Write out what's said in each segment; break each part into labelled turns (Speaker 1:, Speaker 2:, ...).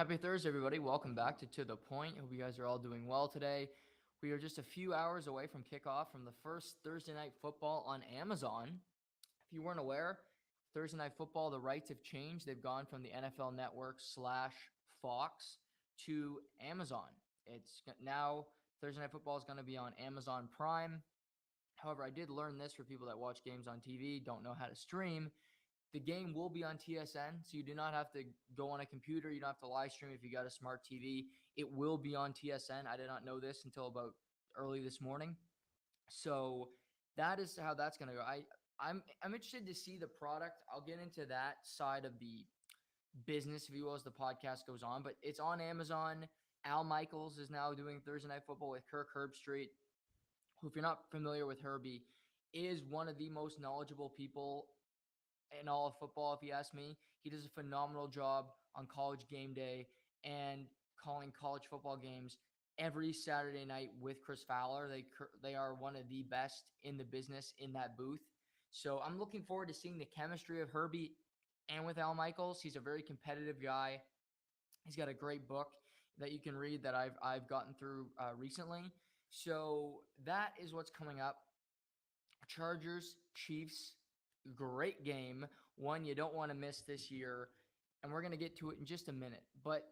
Speaker 1: Happy Thursday, everybody. Welcome back to The Point. Hope you guys are all doing well today. We are just a few hours away from kickoff from the first Thursday Night Football on Amazon. If you weren't aware, Thursday Night Football, the rights have changed. They've gone from the NFL Network / Fox to Amazon. It's now Thursday Night Football is going to be on Amazon Prime. However, I did learn this for people that watch games on TV, don't know how to stream. The game will be on TSN, so you do not have to go on a computer. You don't have to live stream if you got a smart TV. It will be on TSN. I did not know this until about early this morning. So that is how that's going to go. I'm interested to see the product. I'll get into that side of the business, if you will, as the podcast goes on. But it's on Amazon. Al Michaels is now doing Thursday Night Football with Kirk Herbstreit, who, if you're not familiar with Herbie, is one of the most knowledgeable people in all of football, if you ask me. He does a phenomenal job on College Game Day and calling college football games every Saturday night with Chris Fowler. They are one of the best in the business in that booth. So I'm looking forward to seeing the chemistry of Herbie and with Al Michaels. He's a very competitive guy. He's got a great book that you can read that I've gotten through recently. So that is what's coming up. Chargers, Chiefs, great game. One you don't want to miss this year. And we're going to get to it in just a minute. But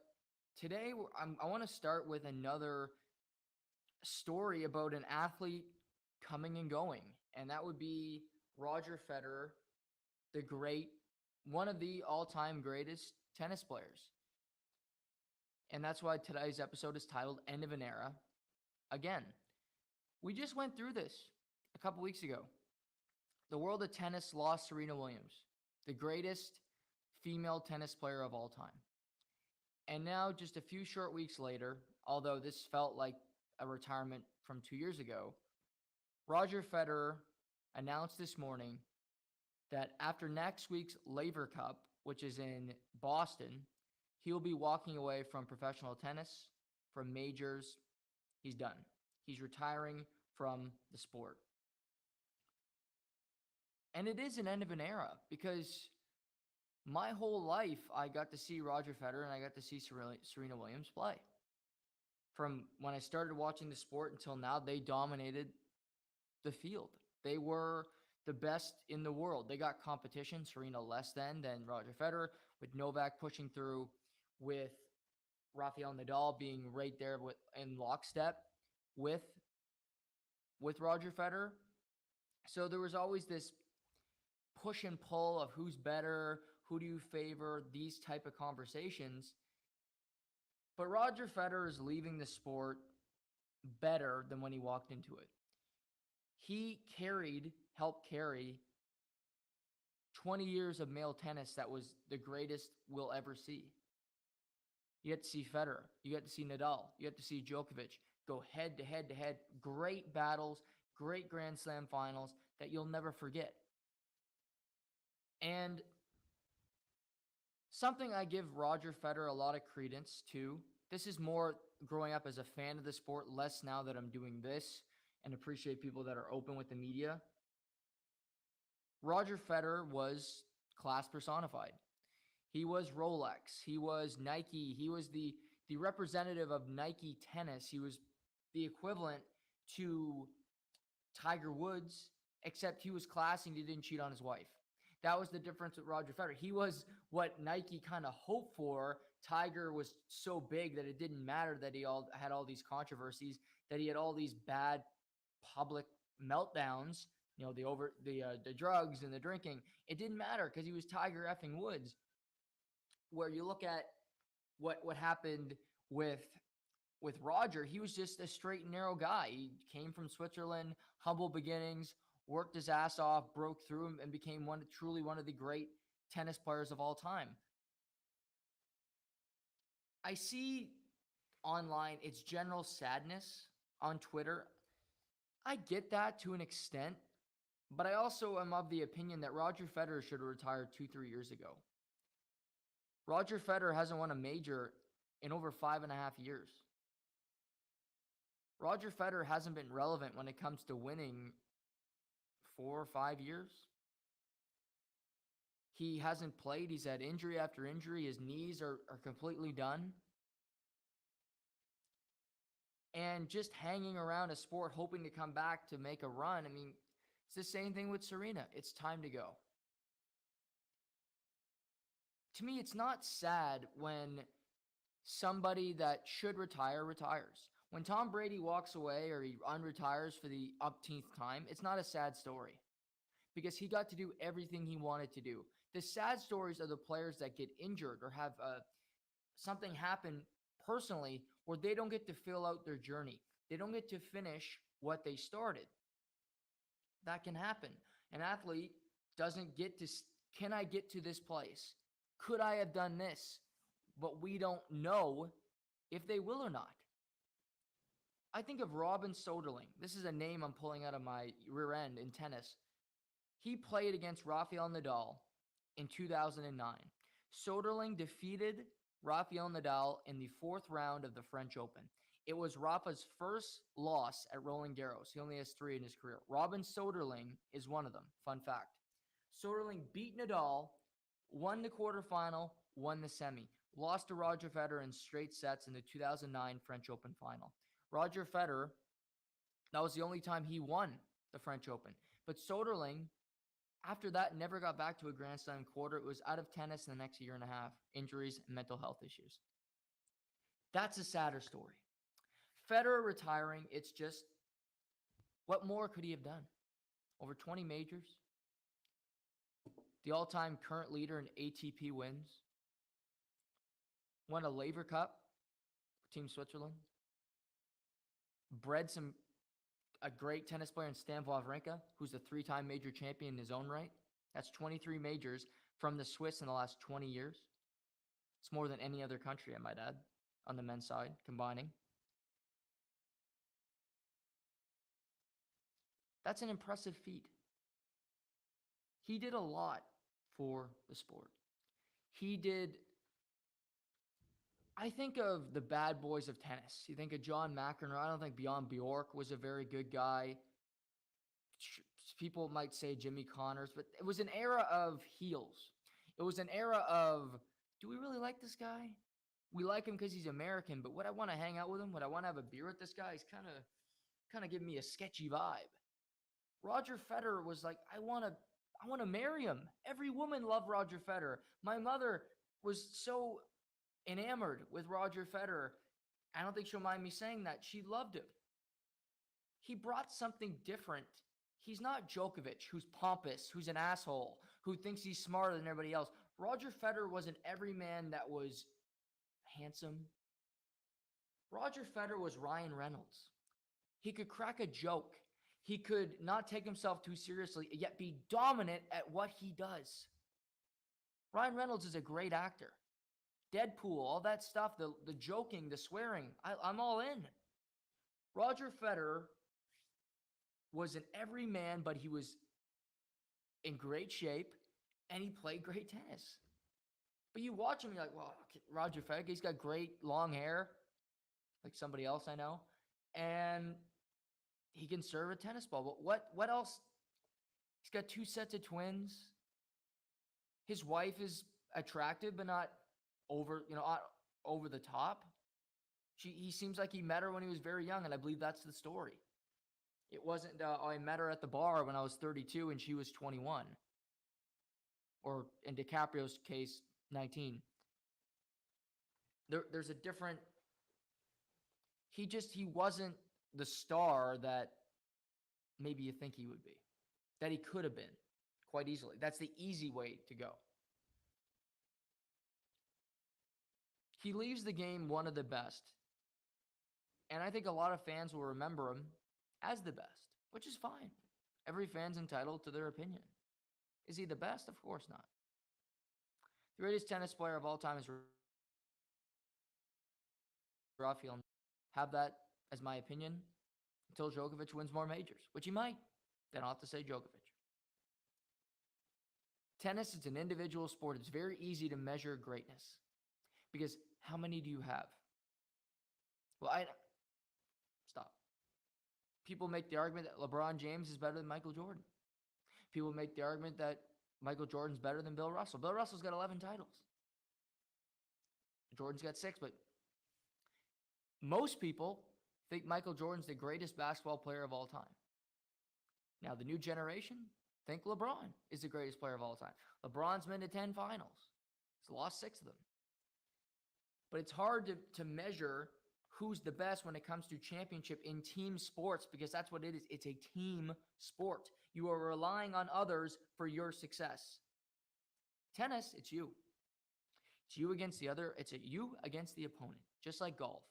Speaker 1: today I want to start with another story about an athlete coming and going. And that would be Roger Federer, the great, one of the all-time greatest tennis players. And that's why today's episode is titled End of an Era. Again, we just went through this a couple weeks ago. The world of tennis lost Serena Williams, the greatest female tennis player of all time. And now, just a few short weeks later, although this felt like a retirement from 2 years ago, Roger Federer announced this morning that after next week's Laver Cup, which is in Boston, he will be walking away from professional tennis, from majors. He's done. He's retiring from the sport. And it is an end of an era because my whole life I got to see Roger Federer and I got to see Serena Williams play. From when I started watching the sport until now, they dominated the field. They were the best in the world. They got competition, Serena less than Roger Federer, with Novak pushing through, with Rafael Nadal being right there in lockstep with Roger Federer. So there was always this push and pull of who's better, who do you favor, these type of conversations. But Roger Federer is leaving the sport better than when he walked into it. He helped carry 20 years of male tennis that was the greatest we'll ever see. You get to see Federer. You get to see Nadal. You get to see Djokovic go head to head to head. Great battles, great Grand Slam finals that you'll never forget. And something I give Roger Federer a lot of credence to, this is more growing up as a fan of the sport, less now that I'm doing this and appreciate people that are open with the media. Roger Federer was class personified. He was Rolex. He was Nike. He was the representative of Nike tennis. He was the equivalent to Tiger Woods, except he was classy and he didn't cheat on his wife. That was the difference with Roger Federer. He was what Nike kind of hoped for. Tiger was so big that it didn't matter that he had all these controversies, that he had all these bad public meltdowns, the drugs and the drinking. It didn't matter because he was Tiger effing Woods. Where you look at what happened with Roger, he was just a straight and narrow guy. He came from Switzerland, humble beginnings, worked his ass off, broke through and became truly one of the great tennis players of all time. I see online it's general sadness on Twitter. I get that to an extent, but I also am of the opinion that Roger Federer should have retired 2-3 years ago. Roger Federer hasn't won a major in over 5.5 years. Roger Federer hasn't been relevant when it comes to winning 4 or 5 years. He hasn't played. He's had injury after injury. His knees are completely done. And just hanging around a sport, hoping to come back to make a run. I mean, it's the same thing with Serena. It's time to go. To me, it's not sad when somebody that should retire retires. When Tom Brady walks away or he unretires for the upteenth time, it's not a sad story because he got to do everything he wanted to do. The sad stories are the players that get injured or have something happen personally where they don't get to fill out their journey. They don't get to finish what they started. That can happen. An athlete doesn't get to, can I get to this place? Could I have done this? But we don't know if they will or not. I think of Robin Soderling. This is a name I'm pulling out of my rear end in tennis. He played against Rafael Nadal in 2009. Soderling defeated Rafael Nadal in the 4th round of the French Open. It was Rafa's first loss at Roland Garros. He only has 3 in his career. Robin Soderling is one of them. Fun fact. Soderling beat Nadal, won the quarterfinal, won the semi. Lost to Roger Federer in straight sets in the 2009 French Open final. Roger Federer, that was the only time he won the French Open. But Soderling, after that, never got back to a Grand Slam quarter. It was out of tennis in the next year and a half. Injuries and mental health issues. That's a sadder story. Federer retiring, it's just, what more could he have done? Over 20 majors. The all-time current leader in ATP wins. Won a Laver Cup for Team Switzerland. Bred a great tennis player in Stan Wawrinka, who's a 3-time major champion in his own right. That's 23 majors from the Swiss in the last 20 years. It's more than any other country, I might add, on the men's side, combining. That's an impressive feat. He did a lot for the sport. He did, I think of the bad boys of tennis. You think of John McEnroe. I don't think Bjorn Borg was a very good guy. People might say Jimmy Connors, but it was an era of heels. It was an era of, do we really like this guy? We like him because he's American, but would I want to hang out with him? Would I want to have a beer with this guy? He's kind of giving me a sketchy vibe. Roger Federer was like, I want to marry him. Every woman loved Roger Federer. My mother was so enamored with Roger Federer. I don't think she'll mind me saying that. She loved him. He brought something different. He's not Djokovic, who's pompous, who's an asshole, who thinks he's smarter than everybody else. Roger Federer was an everyman that was handsome. Roger Federer was Ryan Reynolds. He could crack a joke. He could not take himself too seriously, yet be dominant at what he does. Ryan Reynolds is a great actor. Deadpool, all that stuff, the joking, the swearing, I'm all in. Roger Federer was an everyman, but he was in great shape, and he played great tennis. But you watch him, you're like, well, Roger Federer, he's got great long hair, like somebody else I know, and he can serve a tennis ball. But what else? He's got 2 sets of twins. His wife is attractive, but not over the top. He seems like he met her when he was very young, and I believe that's the story. It wasn't, I met her at the bar when I was 32 and she was 21. Or in DiCaprio's case, 19. There's a different, he wasn't the star that maybe you think he would be. That he could have been quite easily. That's the easy way to go. He leaves the game one of the best. And I think a lot of fans will remember him as the best, which is fine. Every fan's entitled to their opinion. Is he the best? Of course not. The greatest tennis player of all time is Rafael. Have that as my opinion until Djokovic wins more majors, which he might. Then I'll have to say Djokovic. Tennis is an individual sport. It's very easy to measure greatness because how many do you have? Well, stop. People make the argument that LeBron James is better than Michael Jordan. People make the argument that Michael Jordan's better than Bill Russell. Bill Russell's got 11 titles. Jordan's got 6, but most people think Michael Jordan's the greatest basketball player of all time. Now, the new generation think LeBron is the greatest player of all time. LeBron's been to 10 finals. He's lost 6 of them. But it's hard to measure who's the best when it comes to championship in team sports, because that's what it is. It's a team sport. You are relying on others for your success. Tennis, it's you. It's you against the other. It's you against the opponent, just like golf.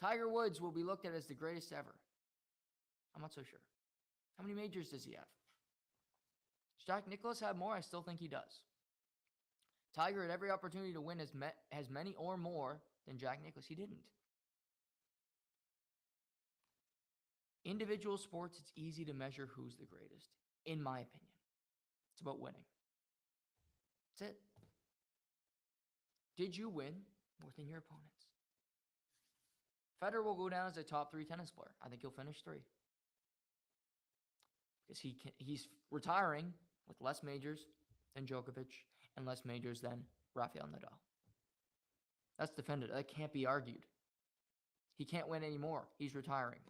Speaker 1: Tiger Woods will be looked at as the greatest ever. I'm not so sure. How many majors does he have? Does Jack Nicklaus have more? I still think he does. Tiger had every opportunity to win has many or more than Jack Nicklaus. He didn't. Individual sports, it's easy to measure who's the greatest, in my opinion. It's about winning. That's it. Did you win more than your opponents? Federer will go down as a top 3 tennis player. I think he'll finish 3. Because he's retiring with less majors than Djokovic and less majors than Rafael Nadal. That's defended. That can't be argued. He can't win anymore. He's retiring.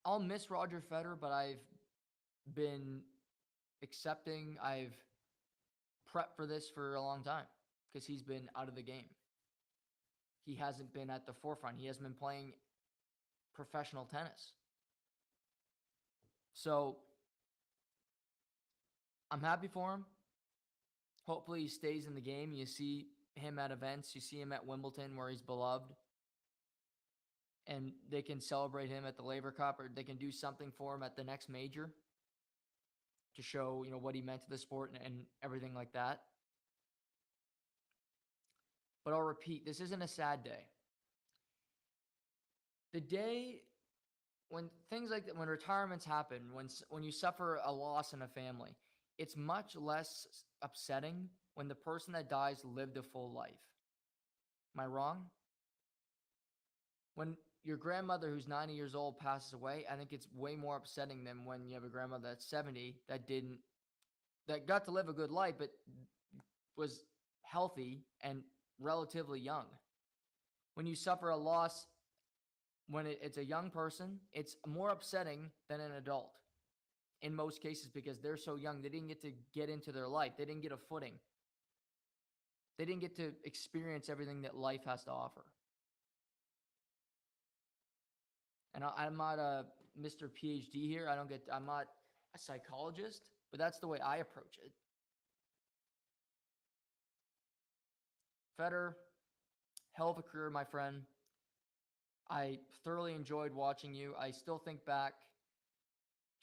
Speaker 1: I'll miss Roger Federer, but I've been accepting. I've prepped for this for a long time because he's been out of the game. He hasn't been at the forefront. He hasn't been playing professional tennis. So I'm happy for him. Hopefully he stays in the game. You see him at events. You see him at Wimbledon where he's beloved. And they can celebrate him at the Laver Cup, or they can do something for him at the next major to show, what he meant to the sport and everything like that. But I'll repeat, this isn't a sad day. The day when things like that, when retirements happen, when you suffer a loss in a family, it's much less upsetting when the person that dies lived a full life. Am I wrong? When your grandmother who's 90 years old passes away, I think it's way more upsetting than when you have a grandmother that's 70 that got to live a good life, but was healthy and relatively young. When you suffer a loss, when it's a young person, it's more upsetting than an adult in most cases because they're so young. They didn't get into their life. They didn't get a footing. They didn't get to experience everything that life has to offer. And I'm not a Mr. PhD here. I'm not a psychologist, but that's the way I approach it. Federer, hell of a career, my friend. I thoroughly enjoyed watching you. I still think back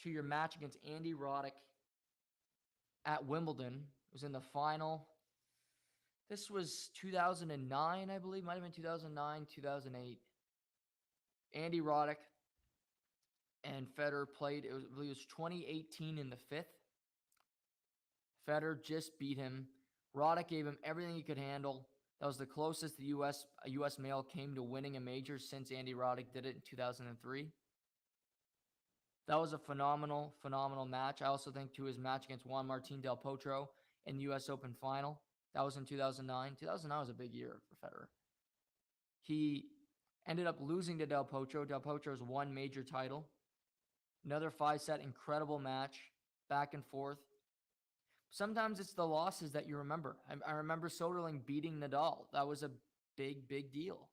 Speaker 1: to your match against Andy Roddick at Wimbledon. It was in the final. This was 2009, I believe. Might have been 2009, 2008. Andy Roddick and Federer played. I believe it was 2018 in the 5th. Federer just beat him. Roddick gave him everything he could handle. That was the closest a U.S. male came to winning a major since Andy Roddick did it in 2003. That was a phenomenal, phenomenal match. I also think, too, his match against Juan Martín Del Potro in the U.S. Open final. That was in 2009. 2009 was a big year for Federer. He ended up losing to Del Potro. Del Potro's one major title. Another 5-set incredible match, back and forth. Sometimes it's the losses that you remember. I remember Soderling beating Nadal. That was a big, big deal.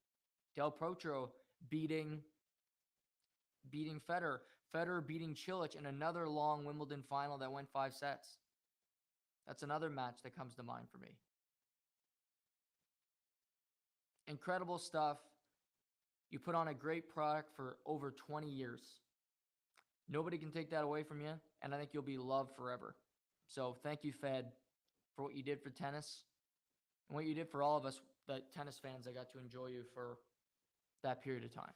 Speaker 1: Del Potro beating Federer. Federer beating Cilic in another long Wimbledon final that went 5 sets. That's another match that comes to mind for me. Incredible stuff. You put on a great product for over 20 years. Nobody can take that away from you, and I think you'll be loved forever. So thank you, Fed, for what you did for tennis and what you did for all of us, the tennis fans that got to enjoy you for that period of time.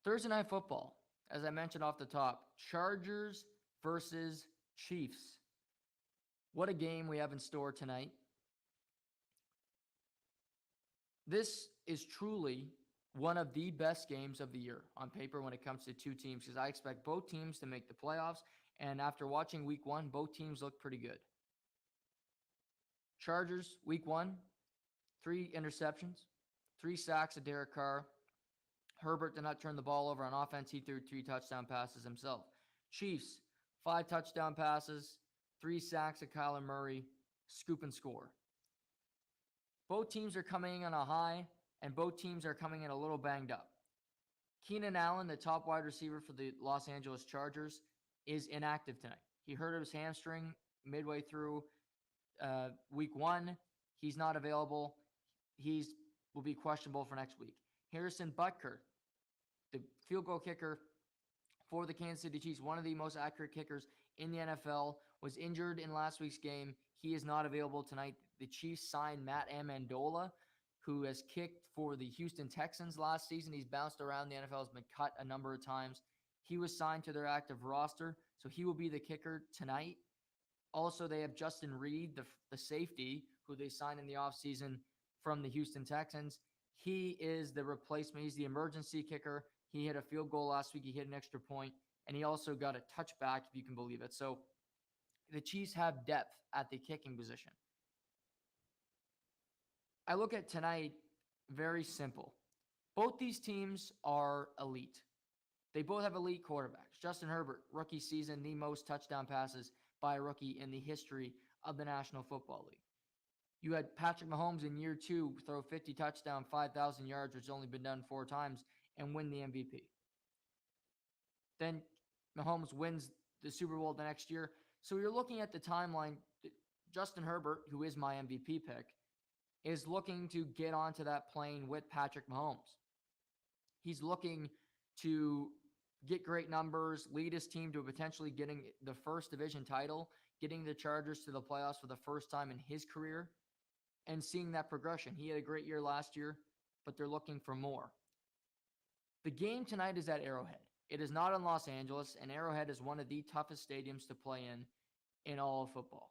Speaker 1: Thursday Night Football, as I mentioned off the top, Chargers versus Chiefs. What a game we have in store tonight. This is truly one of the best games of the year on paper when it comes to two teams, because I expect both teams to make the playoffs. And after watching week one, both teams look pretty good. Chargers, week one, 3 interceptions, 3 sacks of Derek Carr. Herbert did not turn the ball over on offense. He threw 3 touchdown passes himself. Chiefs, 5 touchdown passes, 3 sacks of Kyler Murray, scoop and score. Both teams are coming in on a high, and both teams are coming in a little banged up. Keenan Allen, the top wide receiver for the Los Angeles Chargers, is inactive tonight. He hurt his hamstring midway through week one. He's not available. Will be questionable for next week. Harrison Butker, the field goal kicker for the Kansas City Chiefs, one of the most accurate kickers in the NFL, was injured in last week's game. He is not available tonight. The Chiefs signed Matt Amendola, who has kicked for the Houston Texans last season. He's bounced around the NFL, has been cut a number of times. He was signed to their active roster, so he will be the kicker tonight. Also, they have Justin Reed, the safety, who they signed in the offseason from the Houston Texans. He is the replacement. He's the emergency kicker. He hit a field goal last week. He hit an extra point, and he also got a touchback, if you can believe it. So the Chiefs have depth at the kicking position. I look at tonight, very simple. Both these teams are elite. They both have elite quarterbacks. Justin Herbert, rookie season, the most touchdown passes by a rookie in the history of the National Football League. You had Patrick Mahomes in year 2 throw 50 touchdowns, 5,000 yards, which has only been done 4 times, and win the MVP. Then Mahomes wins the Super Bowl the next year. So you're looking at the timeline. Justin Herbert, who is my MVP pick, is looking to get onto that plane with Patrick Mahomes. He's looking to get great numbers, lead his team to potentially getting the first division title, getting the Chargers to the playoffs for the first time in his career, and seeing that progression. He had a great year last year, but they're looking for more. The game tonight is at Arrowhead. It is not in Los Angeles, and Arrowhead is one of the toughest stadiums to play in all of football.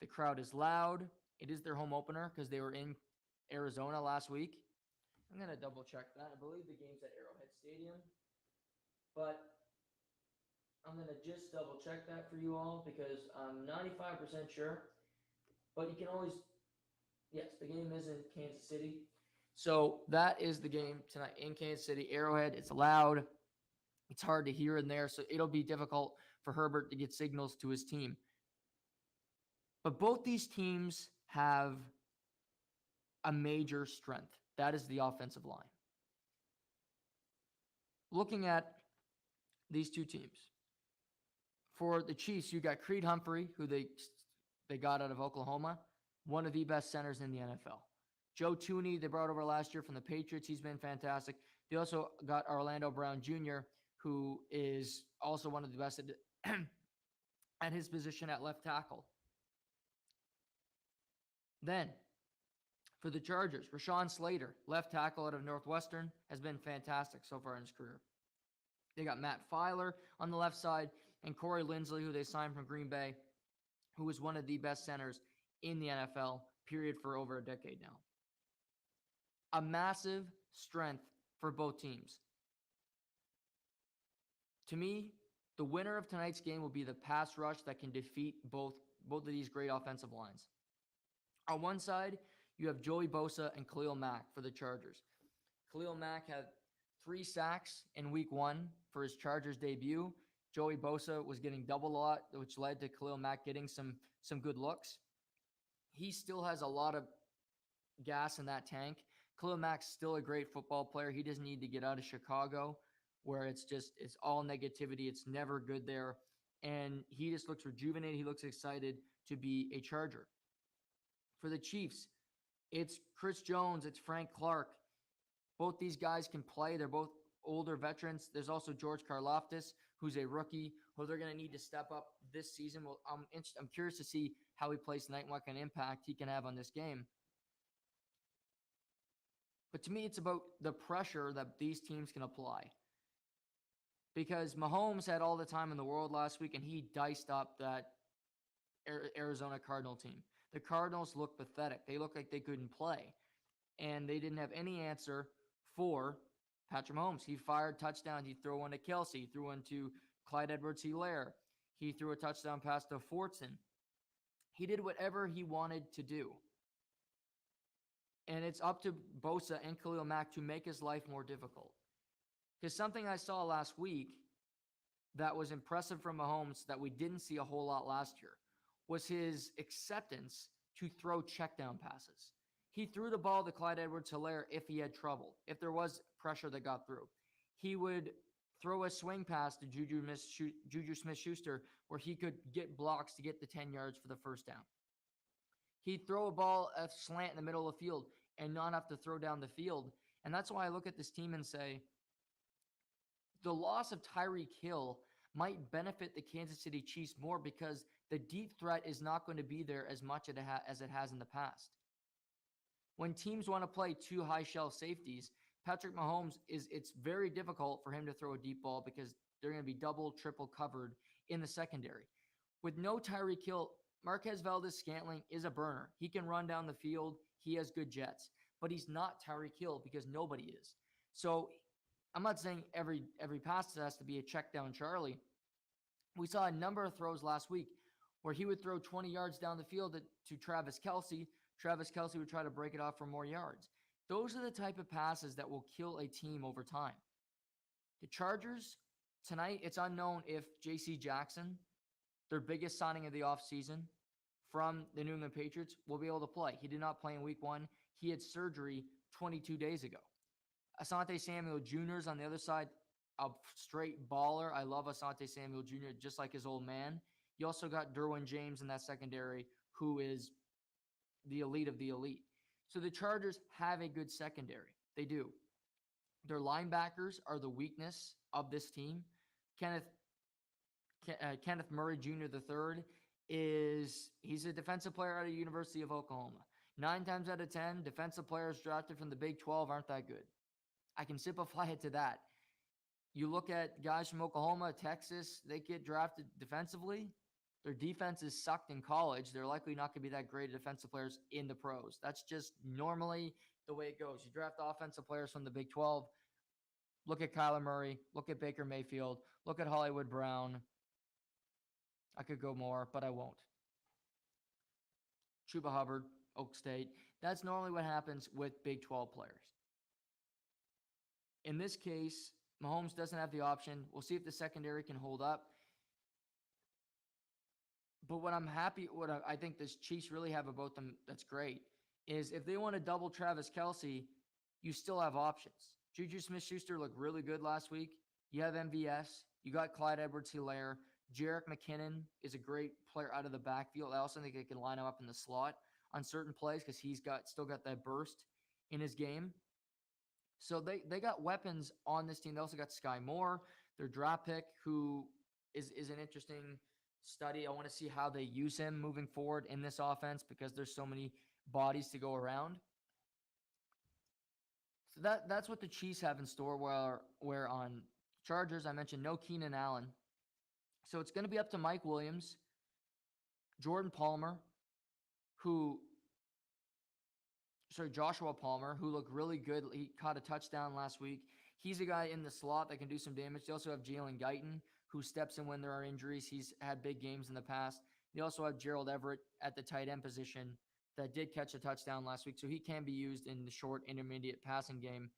Speaker 1: The crowd is loud. It is their home opener because they were in Arizona last week. I'm going to double check that. I believe the game's at Arrowhead Stadium, but I'm going to just double check that for you all because I'm 95% sure. But you can always, yes, the game is in Kansas City. So that is the game tonight in Kansas City, Arrowhead. It's loud. It's hard to hear in there, so it'll be difficult for Herbert to get signals to his team. But both these teams have a major strength. That is the offensive line. Looking at these two teams. For the Chiefs, you got Creed Humphrey, who they got out of Oklahoma, one of the best centers in the NFL. Joe Tooney, they brought over last year from the Patriots. He's been fantastic. They also got Orlando Brown Jr., who is also one of the best at his position at left tackle. Then, for the Chargers, Rashawn Slater, left tackle out of Northwestern, has been fantastic so far in his career. They got Matt Filer on the left side and Corey Linsley, who they signed from Green Bay, who is one of the best centers in the NFL, period, for over a decade now. A massive strength for both teams. To me, the winner of tonight's game will be the pass rush that can defeat both of these great offensive lines. On one side, you have Joey Bosa and Khalil Mack for the Chargers. Khalil Mack had 3 sacks in week 1 for his Chargers debut. Joey Bosa was getting doubled a lot, which led to Khalil Mack getting some good looks. He still has a lot of gas in that tank. Khalil Mack's still a great football player. He doesn't need to get out of Chicago, where it's all negativity. It's never good there. And he just looks rejuvenated. He looks excited to be a Charger. For the Chiefs, it's Chris Jones. It's Frank Clark. Both these guys can play. They're both older veterans. There's also George Karlaftis, who's a rookie, who they're going to need to step up this season. Well, I'm curious to see how he plays tonight and what kind of impact he can have on this game. But to me, it's about the pressure that these teams can apply. Because Mahomes had all the time in the world last week, and he diced up that Arizona Cardinal team. The Cardinals looked pathetic. They looked like they couldn't play. And they didn't have any answer for Patrick Mahomes. He fired touchdowns. He threw one to Kelsey. He threw one to Clyde Edwards-Helaire. He threw a touchdown pass to Fortson. He did whatever he wanted to do. And it's up to Bosa and Khalil Mack to make his life more difficult. Because something I saw last week that was impressive from Mahomes that we didn't see a whole lot last year was his acceptance to throw checkdown passes. He threw the ball to Clyde Edwards-Helaire if he had trouble, if there was pressure that got through. He would throw a swing pass to Juju Smith-Schuster where he could get blocks to get the 10 yards for the first down. He'd throw a slant in the middle of the field and not have to throw down the field. And that's why I look at this team and say, the loss of Tyreek Hill might benefit the Kansas City Chiefs more because the deep threat is not going to be there as much as it has in the past. When teams want to play two high shelf safeties, Patrick Mahomes it's very difficult for him to throw a deep ball because they're going to be double, triple covered in the secondary. With no Tyreek Hill, Marquez Valdes-Scantling is a burner. He can run down the field. He has good jets, but he's not Tyreek Hill because nobody is. So I'm not saying every pass has to be a check down Charlie. We saw a number of throws last week where he would throw 20 yards down the field to Travis Kelce. Travis Kelce would try to break it off for more yards. Those are the type of passes that will kill a team over time. The Chargers, tonight, it's unknown if J.C. Jackson, their biggest signing of the offseason from the New England Patriots, will be able to play. He did not play in week 1. He had surgery 22 days ago. Asante Samuel Jr. is on the other side, a straight baller. I love Asante Samuel Jr. just like his old man. You also got Derwin James in that secondary, who is the elite of the elite. So the Chargers have a good secondary. They do. Their linebackers are the weakness of this team. Kenneth Murray Jr. III he's a defensive player out of the University of Oklahoma. 9 times out of 10, defensive players drafted from the Big 12 aren't that good. I can simplify it to that. You look at guys from Oklahoma, Texas, they get drafted defensively. Their defenses sucked in college. They're likely not going to be that great defensive players in the pros. That's just normally the way it goes. You draft offensive players from the Big 12. Look at Kyler Murray. Look at Baker Mayfield. Look at Hollywood Brown. I could go more, but I won't. Chuba Hubbard, Oak State. That's normally what happens with Big 12 players. In this case, Mahomes doesn't have the option. We'll see if the secondary can hold up. But what I think the Chiefs really have about them that's great is if they want to double Travis Kelce, you still have options. Juju Smith-Schuster looked really good last week. You have MVS. You got Clyde Edwards-Helaire. Jerick McKinnon is a great player out of the backfield. I also think they can line him up in the slot on certain plays because he's still got that burst in his game. So they got weapons on this team. They also got Sky Moore, their draft pick, who is an interesting study. I want to see how they use him moving forward in this offense because there's so many bodies to go around. So that's what the Chiefs have in store. Where on Chargers, I mentioned no Keenan Allen. So it's going to be up to Mike Williams, Joshua Palmer, who looked really good. He caught a touchdown last week. He's a guy in the slot that can do some damage. They also have Jalen Guyton, who steps in when there are injuries. He's had big games in the past. They also have Gerald Everett at the tight end position that did catch a touchdown last week, so he can be used in the short, intermediate passing game.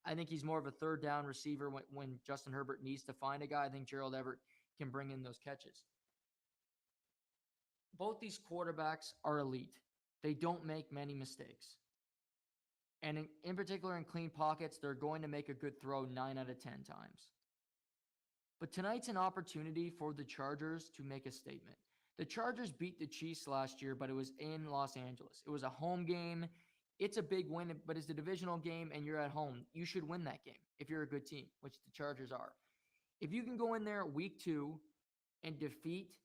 Speaker 1: I think he's more of a third down receiver when Justin Herbert needs to find a guy. I think Gerald Everett can bring in those catches. Both these quarterbacks are elite. They don't make many mistakes. And in particular, in clean pockets, they're going to make a good throw 9 out of 10 times. But tonight's an opportunity for the Chargers to make a statement. The Chargers beat the Chiefs last year, but it was in Los Angeles. It was a home game. It's a big win, but it's a divisional game and you're at home. You should win that game if you're a good team, which the Chargers are. If you can go in there week 2 and defeat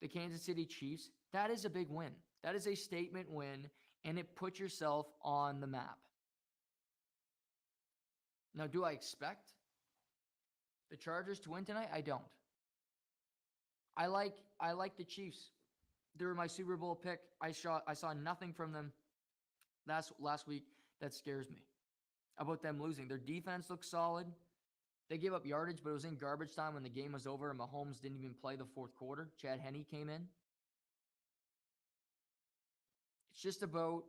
Speaker 1: the Kansas City Chiefs, that is a big win. That is a statement win, and it puts yourself on the map. Now, do I expect the Chargers to win tonight? I don't. I like the Chiefs. They were my Super Bowl pick. I saw nothing from them last week that scares me. about them losing. Their defense looks solid. They gave up yardage, but it was in garbage time when the game was over and Mahomes didn't even play the fourth quarter. Chad Henne came in. It's just about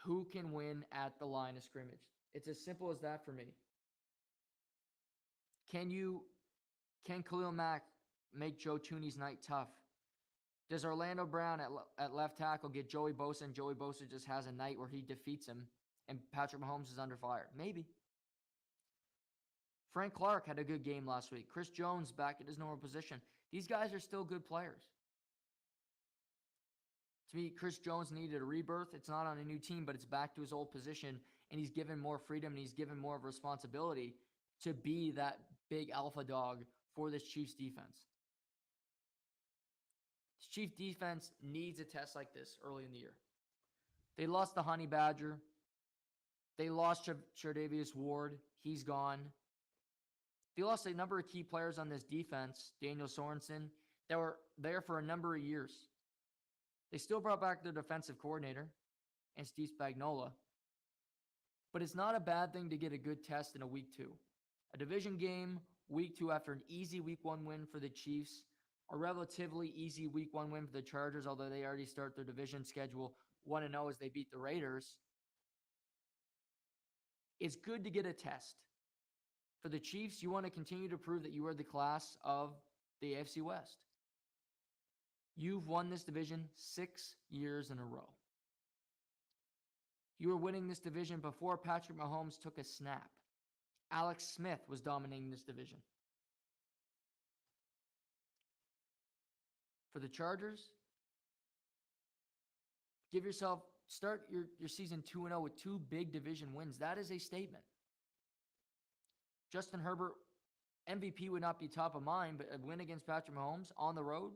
Speaker 1: who can win at the line of scrimmage. It's as simple as that for me. Can Khalil Mack make Joe Thuney's night tough? Does Orlando Brown at left tackle get Joey Bosa, and Joey Bosa just has a night where he defeats him and Patrick Mahomes is under fire? Maybe. Frank Clark had a good game last week. Chris Jones back at his normal position. These guys are still good players. To me, Chris Jones needed a rebirth. It's not on a new team, but it's back to his old position, and he's given more freedom and he's given more of a responsibility to be that big alpha dog for this Chiefs defense. This Chiefs defense needs a test like this early in the year. They lost the Honey Badger. They lost Tre'Davious Ward. He's gone. They lost a number of key players on this defense, Daniel Sorensen, that were there for a number of years. They still brought back their defensive coordinator and Steve Spagnuolo. But it's not a bad thing to get a good test in a week 2. A division game, week 2 after an easy week 1 win for the Chiefs, a relatively easy week 1 win for the Chargers, although they already start their division schedule 1-0 as they beat the Raiders. It's good to get a test. For the Chiefs, you want to continue to prove that you are the class of the AFC West. You've won this division 6 years in a row. You were winning this division before Patrick Mahomes took a snap. Alex Smith was dominating this division. For the Chargers, start your season 2-0 with 2 big division wins. That is a statement. Justin Herbert, MVP would not be top of mind, but a win against Patrick Mahomes on the road,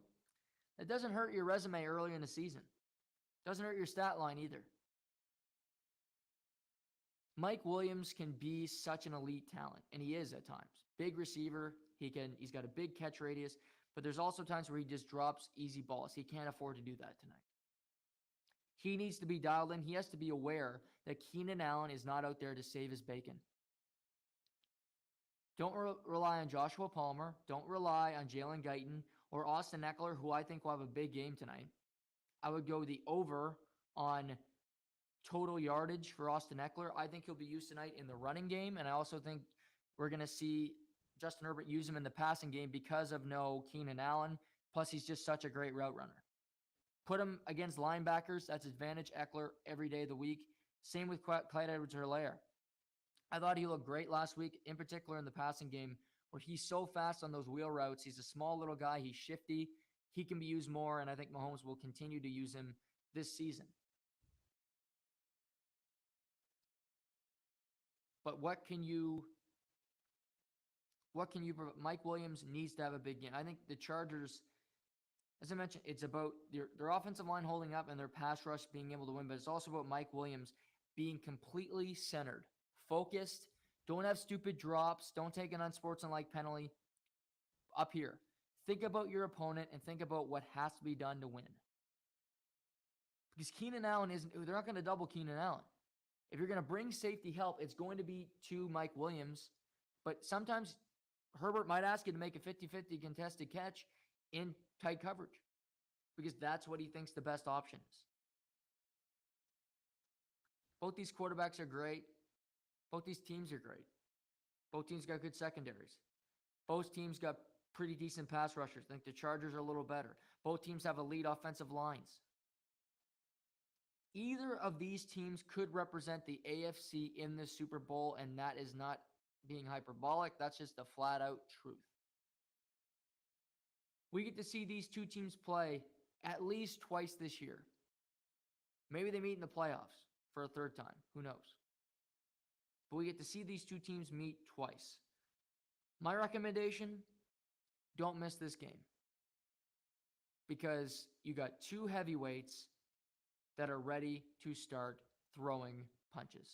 Speaker 1: that doesn't hurt your resume early in the season. Doesn't hurt your stat line either. Mike Williams can be such an elite talent, and he is at times. Big receiver, he's got a big catch radius, but there's also times where he just drops easy balls. He can't afford to do that tonight. He needs to be dialed in. He has to be aware that Keenan Allen is not out there to save his bacon. Don't rely on Joshua Palmer. Don't rely on Jalen Guyton or Austin Eckler, who I think will have a big game tonight. I would go the over on total yardage for Austin Eckler. I think he'll be used tonight in the running game, and I also think we're going to see Justin Herbert use him in the passing game because of no Keenan Allen. Plus, he's just such a great route runner. Put him against linebackers. That's advantage Eckler every day of the week. Same with Clyde Edwards-Helaire. I thought he looked great last week, in particular in the passing game, where he's so fast on those wheel routes. He's a small little guy. He's shifty. He can be used more, and I think Mahomes will continue to use him this season. But what can you Mike Williams needs to have a big game. I think the Chargers, as I mentioned, it's about their offensive line holding up and their pass rush being able to win, but it's also about Mike Williams being completely centered, focused. Don't have stupid drops. Don't take an unsportsmanlike penalty. Up here, think about your opponent and think about what has to be done to win. Because Keenan Allen they're not going to double Keenan Allen. If you're going to bring safety help, it's going to be to Mike Williams. But sometimes Herbert might ask you to make a 50-50 contested catch in tight coverage because that's what he thinks the best option is. Both these quarterbacks are great. Both these teams are great. Both teams got good secondaries. Both teams got pretty decent pass rushers. I think the Chargers are a little better. Both teams have elite offensive lines. Either of these teams could represent the AFC in the Super Bowl, and that is not being hyperbolic. That's just the flat-out truth. We get to see these two teams play at least twice this year. Maybe they meet in the playoffs for a third time. Who knows? But we get to see these two teams meet twice. My recommendation, don't miss this game. Because you got two heavyweights that are ready to start throwing punches.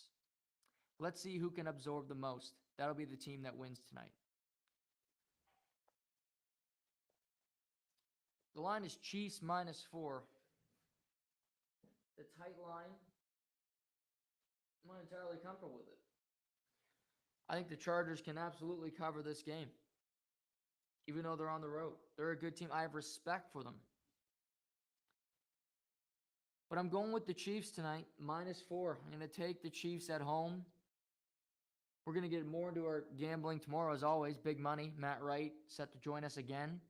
Speaker 1: Let's see who can absorb the most. That'll be the team that wins tonight. The line is Chiefs -4. The tight line, I'm not entirely comfortable with it. I think the Chargers can absolutely cover this game, even though they're on the road. They're a good team. I have respect for them. But I'm going with the Chiefs tonight, -4. I'm going to take the Chiefs at home. We're going to get more into our gambling tomorrow, as always. Big money. Matt Wright set to join us again.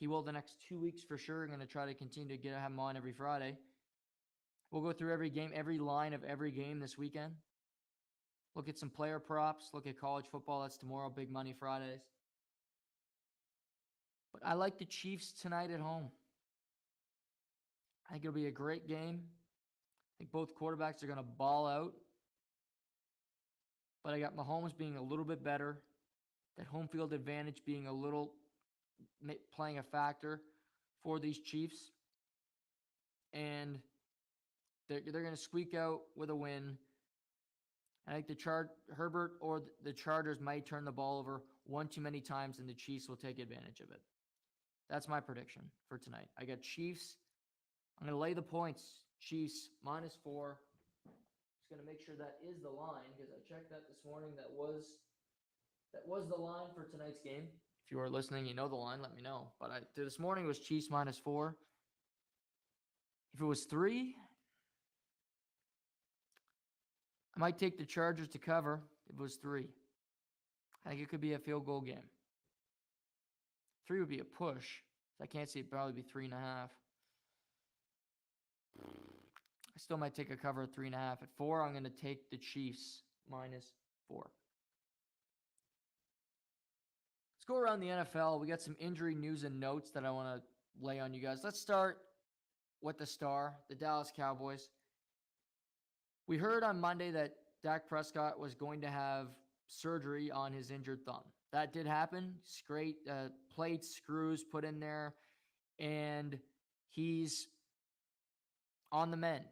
Speaker 1: He will the next 2 weeks for sure. I'm going to try to continue to have him on every Friday. We'll go through every game, every line of every game this weekend. Look at some player props. Look at college football. That's tomorrow. Big money Fridays. But I like the Chiefs tonight at home. I think it'll be a great game. I think both quarterbacks are going to ball out. But I got Mahomes being a little bit better. That home field advantage being a little playing a factor for these Chiefs. And they're going to squeak out with a win. I think Herbert or the Chargers might turn the ball over one too many times, and the Chiefs will take advantage of it. That's my prediction for tonight. I got Chiefs. I'm going to lay the points. Chiefs -4. Just going to make sure that is the line because I checked that this morning. That was the line for tonight's game. If you are listening, you know the line. Let me know. But this morning was Chiefs -4. If it was 3, I might take the Chargers to cover. If it was 3, I think it could be a field goal game. 3 would be a push. I can't see it probably be 3.5. I still might take a cover at 3.5. At 4, I'm going to take the Chiefs -4. Let's go around the NFL. We got some injury news and notes that I want to lay on you guys. Let's start with the star, the Dallas Cowboys. We heard on Monday that Dak Prescott was going to have surgery on his injured thumb. That did happen. Great plates, screws put in there, and he's on the mend.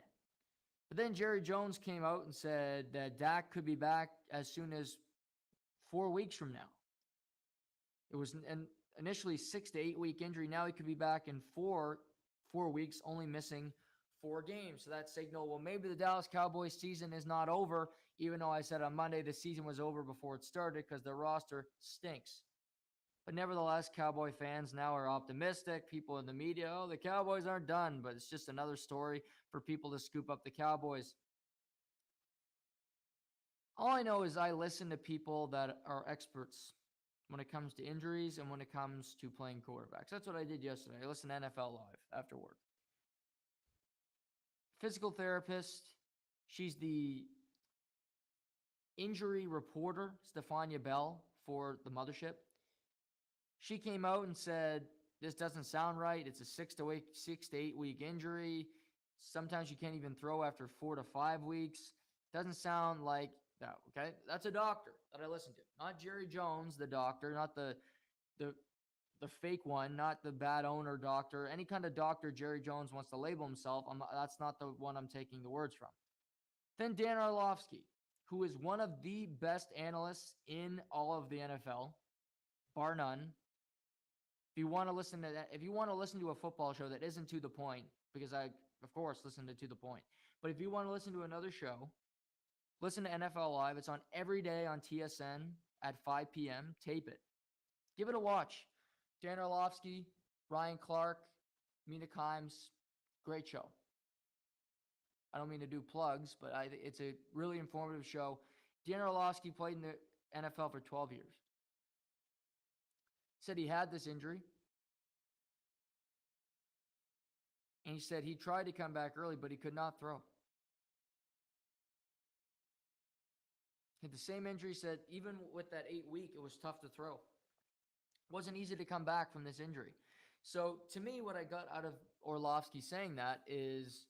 Speaker 1: But then Jerry Jones came out and said that Dak could be back as soon as 4 weeks from now. It was an initially 6 to 8 week injury. Now he could be back in 4 weeks, only missing 4 games. So that signal, well, maybe the Dallas Cowboys season is not over, even though I said on Monday the season was over before it started because their roster stinks. But nevertheless, Cowboy fans now are optimistic. People in the media, oh, the Cowboys aren't done, but it's just another story for people to scoop up the Cowboys. All I know is I listen to people that are experts when it comes to injuries and when it comes to playing quarterbacks. That's what I did yesterday. I listened to NFL Live after work. Physical therapist, she's the injury reporter, Stefania Bell, for the mothership. She came out and said, this doesn't sound right. It's a 6 to 8 week injury. Sometimes you can't even throw after 4 to 5 weeks. Doesn't sound like that, okay? That's a doctor that I listened to. Not Jerry Jones, the doctor, not the fake one, not the bad owner doctor. Any kind of doctor Jerry Jones wants to label himself, that's not the one I'm taking the words from. Then Dan Orlovsky, who is one of the best analysts in all of the NFL, bar none. If you want to listen to a football show that isn't To The Point, because I, of course, listen to The Point. But if you want to listen to another show, listen to NFL Live. It's on every day on TSN at 5 p.m. Tape it. Give it a watch. Dan Orlovsky, Ryan Clark, Mina Kimes, great show. I don't mean to do plugs, but it's a really informative show. Dan Orlovsky played in the NFL for 12 years. Said he had this injury. And he said he tried to come back early, but he could not throw. He had the same injury, said even with that 8 week, it was tough to throw. It wasn't easy to come back from this injury. So to me, what I got out of Orlovsky saying that is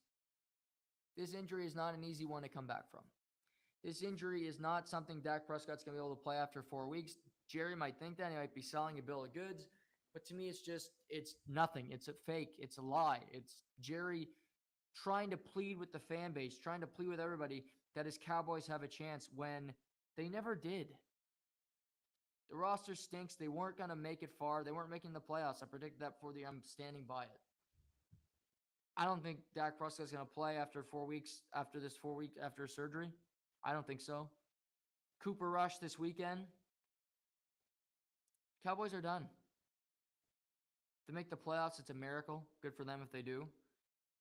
Speaker 1: this injury is not an easy one to come back from. This injury is not something Dak Prescott's going to be able to play after 4 weeks. Jerry might think that. He might be selling a bill of goods. But to me, it's nothing. It's a fake. It's a lie. It's Jerry trying to plead with the fan base, trying to plead with everybody that his Cowboys have a chance when they never did. The roster stinks. They weren't going to make it far. They weren't making the playoffs. I predicted that before I'm standing by it. I don't think Dak Prescott's going to play after 4 weeks, after surgery. I don't think so. Cooper Rush this weekend. Cowboys are done. To make the playoffs, it's a miracle. Good for them if they do.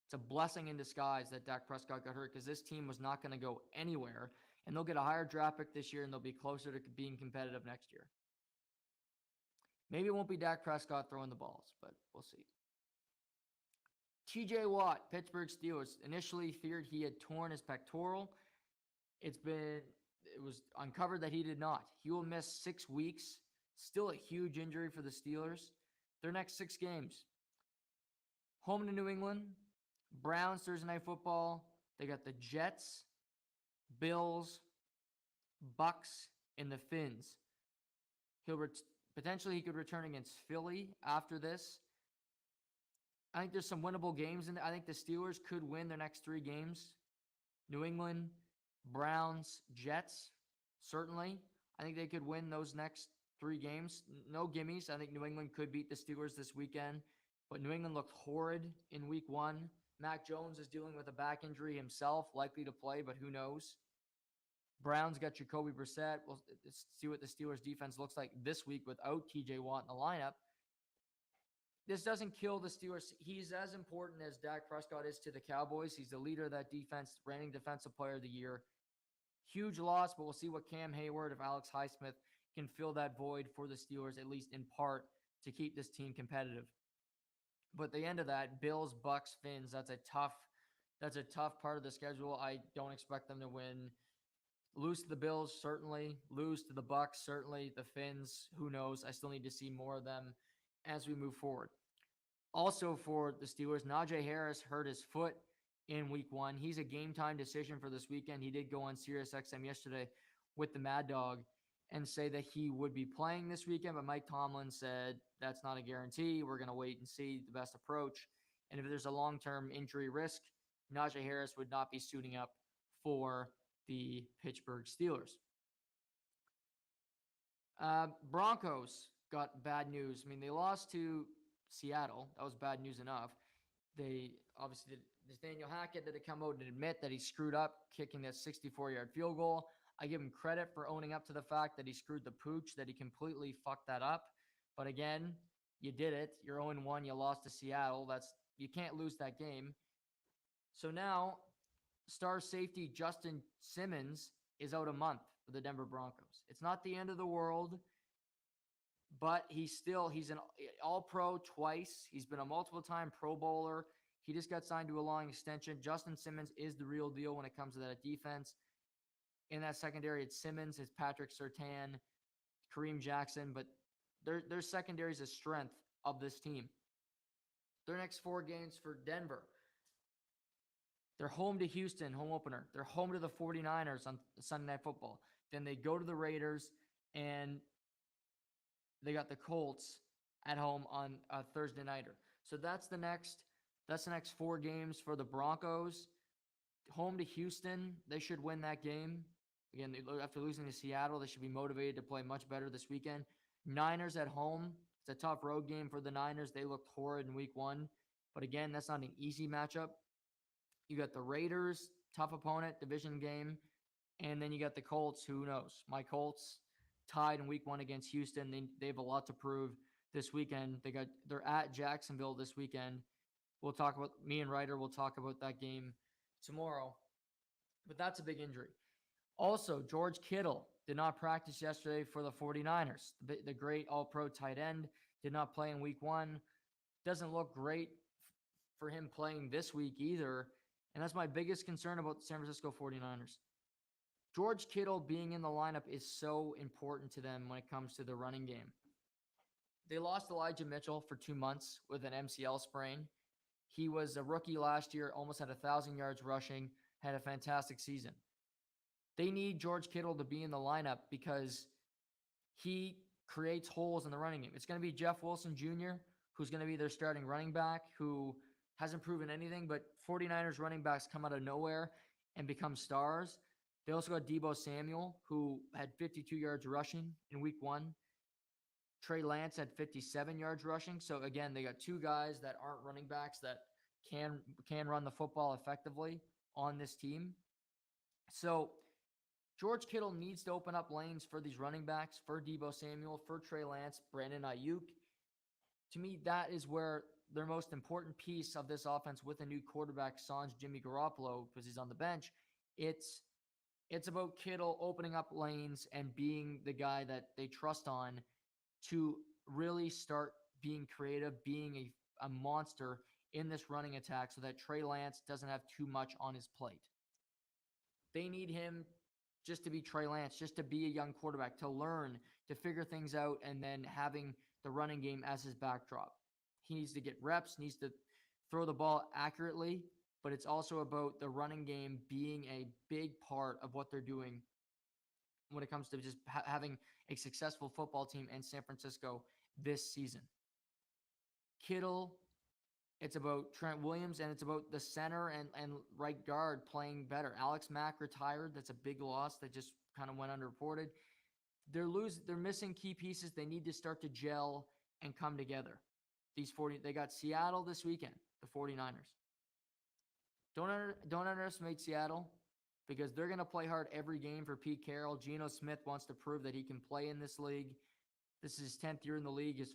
Speaker 1: It's a blessing in disguise that Dak Prescott got hurt because this team was not going to go anywhere, and they'll get a higher draft pick this year, and they'll be closer to being competitive next year. Maybe it won't be Dak Prescott throwing the balls, but we'll see. TJ Watt, Pittsburgh Steelers, initially feared he had torn his pectoral. It was uncovered that he did not. He will miss 6 weeks. Still a huge injury for the Steelers. Their next 6 games. Home to New England, Browns Thursday Night Football. They got the Jets, Bills, Bucks, and the Finns. Potentially he could return against Philly after this. I think there's some winnable games in there. I think the Steelers could win their next 3 games. New England, Browns, Jets, certainly. I think they could win those next 3 games. No gimmies. I think New England could beat the Steelers this weekend. But New England looked horrid in week 1. Mac Jones is dealing with a back injury himself, likely to play, but who knows? Browns got Jacoby Brissett. We'll see what the Steelers defense looks like this week without TJ Watt in the lineup. This doesn't kill the Steelers. He's as important as Dak Prescott is to the Cowboys. He's the leader of that defense, reigning Defensive Player of the Year. Huge loss, but we'll see what Cam Hayward, if Alex Highsmith can fill that void for the Steelers, at least in part, to keep this team competitive. But at the end of that, Bills, Bucks, Finns, that's a tough part of the schedule. I don't expect them to win. Lose to the Bills, certainly. Lose to the Bucks, certainly. The Finns, who knows? I still need to see more of them as we move forward. Also for the Steelers, Najee Harris hurt his foot in week 1. He's a game-time decision for this weekend. He did go on SiriusXM yesterday with the Mad Dog and say that he would be playing this weekend, but Mike Tomlin said that's not a guarantee. We're going to wait and see the best approach. And if there's a long-term injury risk, Najee Harris would not be suiting up for the Pittsburgh Steelers. Broncos got bad news. I mean, they lost to Seattle. That was bad news enough. They obviously did. Nathaniel Hackett did come out and admit that he screwed up kicking that 64-yard field goal. I give him credit for owning up to the fact that he screwed the pooch, that he completely fucked that up. But again, you did it. You're 0-1. You lost to Seattle. You can't lose that game. So now, star safety Justin Simmons is out a month for the Denver Broncos. It's not the end of the world, but he's an all-pro twice. He's been a multiple-time Pro Bowler. He just got signed to a long extension. Justin Simmons is the real deal when it comes to that defense. In that secondary, it's Simmons, it's Patrick Surtain, Kareem Jackson, but their secondary is a strength of this team. Their next 4 games for Denver. They're home to Houston, home opener. They're home to the 49ers on Sunday Night Football. Then they go to the Raiders, and they got the Colts at home on a Thursday nighter. So that's the next 4 games for the Broncos. Home to Houston, they should win that game. Again, after losing to Seattle, they should be motivated to play much better this weekend. Niners at home. It's a tough road game for the Niners. They looked horrid in week 1. But again, that's not an easy matchup. You got the Raiders, tough opponent, division game. And then you got the Colts, who knows? My Colts tied in week 1 against Houston. They have a lot to prove this weekend. They're at Jacksonville this weekend. Me and Ryder will talk about that game tomorrow. But that's a big injury. Also, George Kittle did not practice yesterday for the 49ers. The great all-pro tight end did not play in week 1. Doesn't look great for him playing this week either. And that's my biggest concern about the San Francisco 49ers. George Kittle being in the lineup is so important to them when it comes to the running game. They lost Elijah Mitchell for 2 months with an MCL sprain. He was a rookie last year, almost had 1,000 yards rushing, had a fantastic season. They need George Kittle to be in the lineup because he creates holes in the running game. It's going to be Jeff Wilson Jr., who's going to be their starting running back, who hasn't proven anything, but 49ers running backs come out of nowhere and become stars. They also got Deebo Samuel, who had 52 yards rushing in week 1. Trey Lance had 57 yards rushing. So again, they got 2 guys that aren't running backs that can run the football effectively on this team. So George Kittle needs to open up lanes for these running backs, for Deebo Samuel, for Trey Lance, Brandon Ayuk. To me, that is where their most important piece of this offense with a new quarterback, sans Jimmy Garoppolo, because he's on the bench. It's about Kittle opening up lanes and being the guy that they trust on to really start being creative, being a monster in this running attack so that Trey Lance doesn't have too much on his plate. They need him just to be Trey Lance, just to be a young quarterback, to learn, to figure things out, and then having the running game as his backdrop. He needs to get reps, needs to throw the ball accurately, but it's also about the running game being a big part of what they're doing when it comes to just having a successful football team in San Francisco this season. Kittle, it's about Trent Williams, and it's about the center and right guard playing better. Alex Mack retired. That's a big loss that just kind of went underreported. They're missing key pieces. They need to start to gel and come together. They got Seattle this weekend, the 49ers. Don't underestimate Seattle because they're going to play hard every game for Pete Carroll. Geno Smith wants to prove that he can play in this league. This is his 10th year in the league, his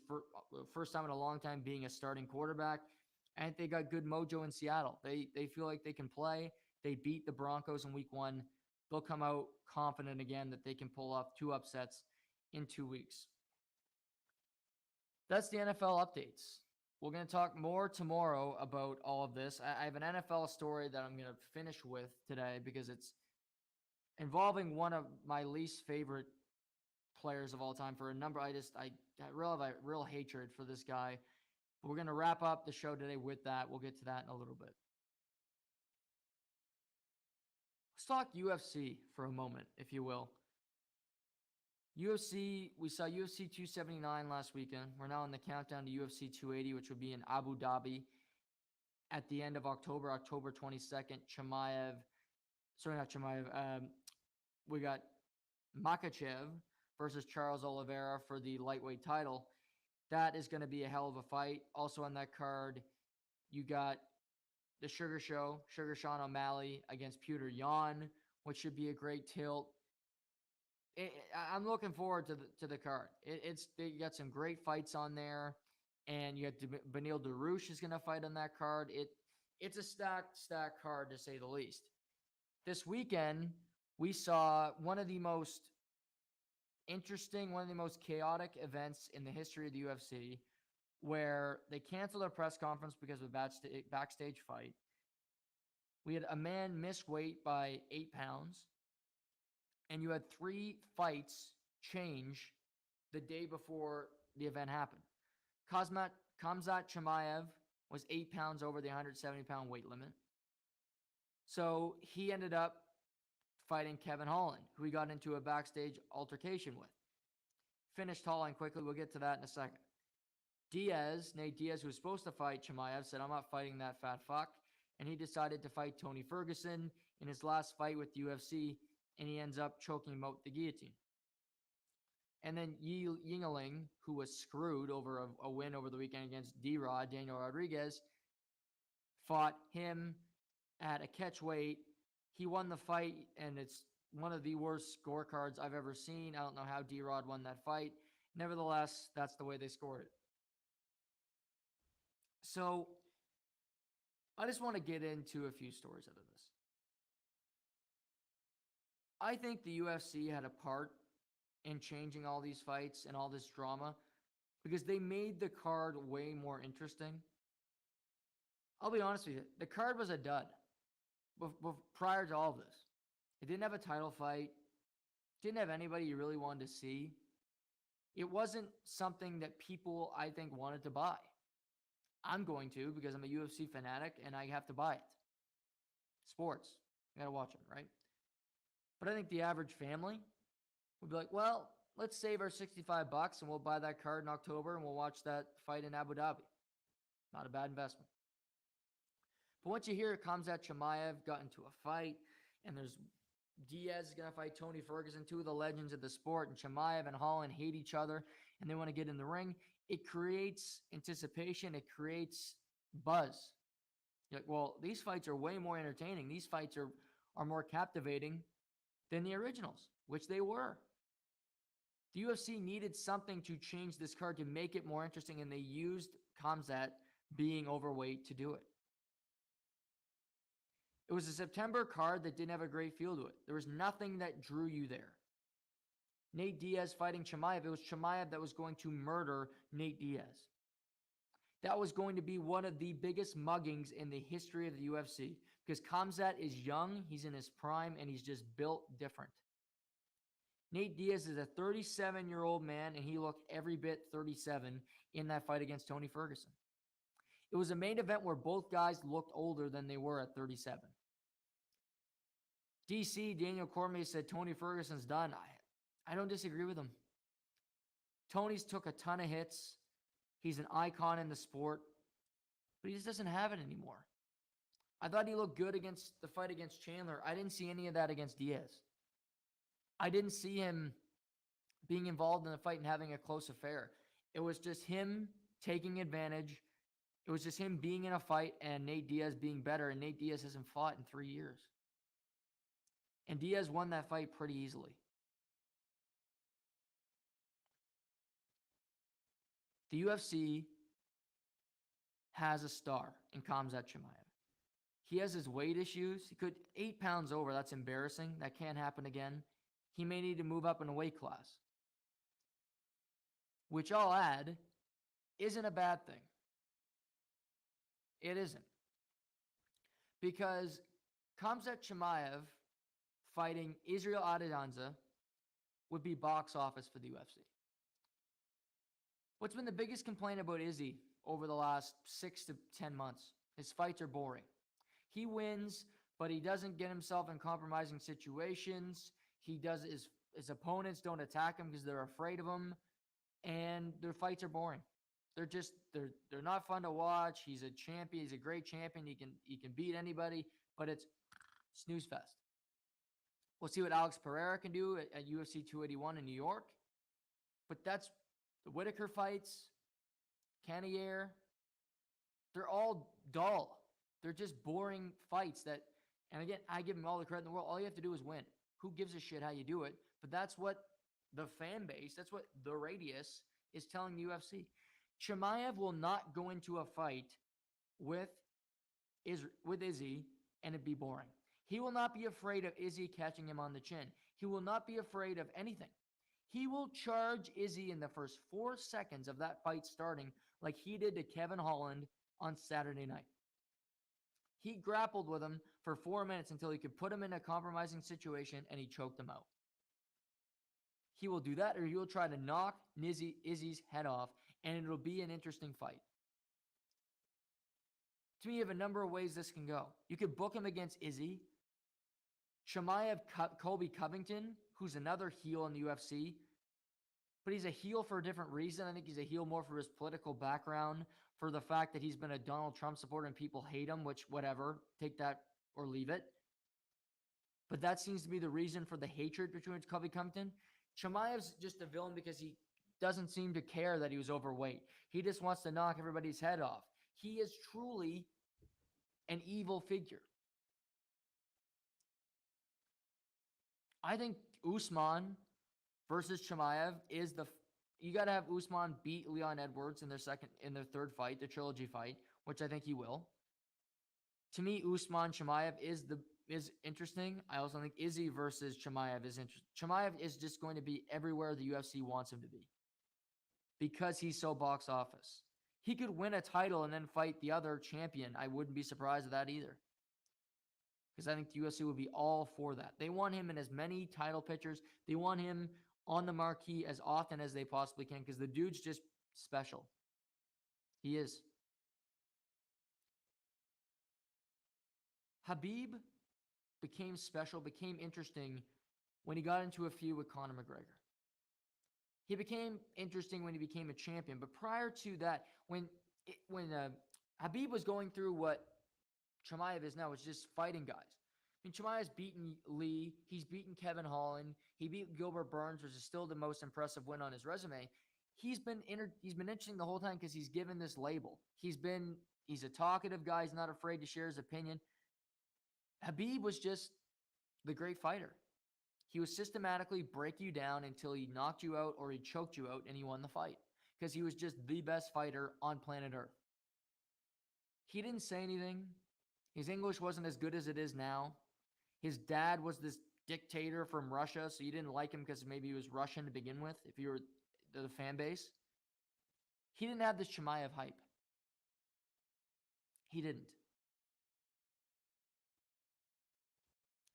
Speaker 1: first time in a long time being a starting quarterback. And they got good mojo in Seattle. They feel like they can play. They beat the Broncos in week 1. They'll come out confident again that they can pull off 2 upsets in 2 weeks. That's the NFL updates. We're going to talk more tomorrow about all of this. I have an NFL story that I'm going to finish with today because it's involving one of my least favorite players of all time for a number. I have a real hatred for this guy. But we're going to wrap up the show today with that. We'll get to that in a little bit. Let's talk UFC for a moment, if you will. UFC, we saw UFC 279 last weekend. We're now on the countdown to UFC 280, which will be in Abu Dhabi at the end of October 22nd. We got Makhachev versus Charles Oliveira for the lightweight title. That is going to be a hell of a fight. Also on that card, you got the Sugar Sean O'Malley against Petr Yan, which should be a great tilt. I'm looking forward to the card. They got some great fights on there, and you got Beneil Dariush is going to fight on that card. It's a stacked card to say the least. This weekend we saw one of the most interesting, one of the most chaotic events in the history of the UFC, where they canceled their press conference because of a backstage fight. We had a man miss weight by 8 pounds. And you had 3 fights change the day before the event happened. Khamzat Chimaev was 8 pounds over the 170-pound weight limit. So he ended up fighting Kevin Holland, who he got into a backstage altercation with. Finished Holland quickly. We'll get to that in a second. Nate Diaz, who was supposed to fight Chimaev, said, "I'm not fighting that fat fuck." And he decided to fight Tony Ferguson in his last fight with the UFC. And he ends up choking him out with the guillotine. And then Yingling, who was screwed over a win over the weekend against D-Rod, Daniel Rodriguez, fought him at a catch weight. He won the fight, and it's one of the worst scorecards I've ever seen. I don't know how D-Rod won that fight. Nevertheless, that's the way they scored it. So I just want to get into a few stories out of this. I think the UFC had a part in changing all these fights and all this drama because they made the card way more interesting. I'll be honest with you. The card was a dud prior to all of this. It didn't have a title fight. Didn't have anybody you really wanted to see. It wasn't something that people, I think, wanted to buy. I'm going to because I'm a UFC fanatic and I have to buy it. Sports. You got to watch it, right? But I think the average family would be like, well, let's save our $65 and we'll buy that card in October and we'll watch that fight in Abu Dhabi. Not a bad investment. But once you hear Khamzat Chimaev got into a fight and there's Diaz is going to fight Tony Ferguson, 2 of the legends of the sport, and Chimaev and Holland hate each other and they want to get in the ring, it creates anticipation. It creates buzz. You're like, well, these fights are way more entertaining. These fights are more captivating than the originals, which they were. The UFC needed something to change this card to make it more interesting, and they used Khamzat being overweight to do it. It was a September card that didn't have a great feel to it. There was nothing that drew you there. Nate Diaz fighting Chimaev. It was Chimaev that was going to murder Nate Diaz. That was going to be one of the biggest muggings in the history of the UFC because Khamzat is young, he's in his prime, and he's just built different. Nate Diaz is a 37-year-old man, and he looked every bit 37 in that fight against Tony Ferguson. It was a main event where both guys looked older than they were at 37. DC, Daniel Cormier, said Tony Ferguson's done. I don't disagree with him. Tony's took a ton of hits. He's an icon in the sport, but he just doesn't have it anymore. I thought he looked good against the fight against Chandler. I didn't see any of that against Diaz. I didn't see him being involved in the fight and having a close affair. It was just him taking advantage. It was just him being in a fight and Nate Diaz being better, and Nate Diaz hasn't fought in 3 years. And Diaz won that fight pretty easily. The UFC has a star in Khamzat Chimaev. He has his weight issues. He could 8 pounds over. That's embarrassing. That can't happen again. He may need to move up in a weight class, which I'll add isn't a bad thing. It isn't. Because Khamzat Chimaev fighting Israel Adesanya would be box office for the UFC. What's been the biggest complaint about Izzy over the last 6 to 10 months? His fights are boring. He wins, but he doesn't get himself in compromising situations. His opponents don't attack him because they're afraid of him, and their fights are boring. They're not fun to watch. He's a champion. He's a great champion. He can beat anybody, but it's snooze fest. We'll see what Alex Pereira can do at UFC 281 in New York, but that's the Whitaker fights, Cannonier. They're all dull. They're just boring fights that, and again, I give him all the credit in the world. All you have to do is win. Who gives a shit how you do it? But that's what the fan base, that's what the radius is telling the UFC. Chimaev will not go into a fight with Izzy and it be boring. He will not be afraid of Izzy catching him on the chin. He will not be afraid of anything. He will charge Izzy in the first 4 seconds of that fight starting like he did to Kevin Holland on Saturday night. He grappled with him for 4 minutes until he could put him in a compromising situation, and he choked him out. He will do that, or he will try to knock Izzy's head off, and it'll be an interesting fight. To me, you have a number of ways this can go. You could book him against Izzy. Chimaev, Colby Covington, who's another heel in the UFC, but he's a heel for a different reason. I think he's a heel more for his political background, for the fact that he's been a Donald Trump supporter and people hate him, which, whatever, take that or leave it. But that seems to be the reason for the hatred between Colby Covington. Chimaev's just a villain because he doesn't seem to care that he was overweight. He just wants to knock everybody's head off. He is truly an evil figure. I think Usman versus Chimaev is you got to have Usman beat Leon Edwards in their third fight, the trilogy fight, which I think he will. To me, Usman Chimaev is interesting. I also think Izzy versus Chimaev is interesting. Chimaev is just going to be everywhere the UFC wants him to be because he's so box office. He could win a title and then fight the other champion. I wouldn't be surprised at that either, because I think the UFC would be all for that. They want him in as many title pictures. They want him on the marquee as often as they possibly can because the dude's just special. He is. Khabib became special, became interesting when he got into a feud with Conor McGregor. He became interesting when he became a champion. But prior to that, when Khabib was going through what Chimaev is now, it's just fighting guys. I mean, Chimaev's beaten Lee. He's beaten Kevin Holland. He beat Gilbert Burns, which is still the most impressive win on his resume. He's been interesting the whole time because he's given this label. He's a talkative guy. He's not afraid to share his opinion. Khabib was just the great fighter. He would systematically break you down until he knocked you out or he choked you out and he won the fight because he was just the best fighter on planet Earth. He didn't say anything. His English wasn't as good as it is now. His dad was this dictator from Russia, so you didn't like him because maybe he was Russian to begin with, if you were the fan base. He didn't have this Chimaev hype. He didn't.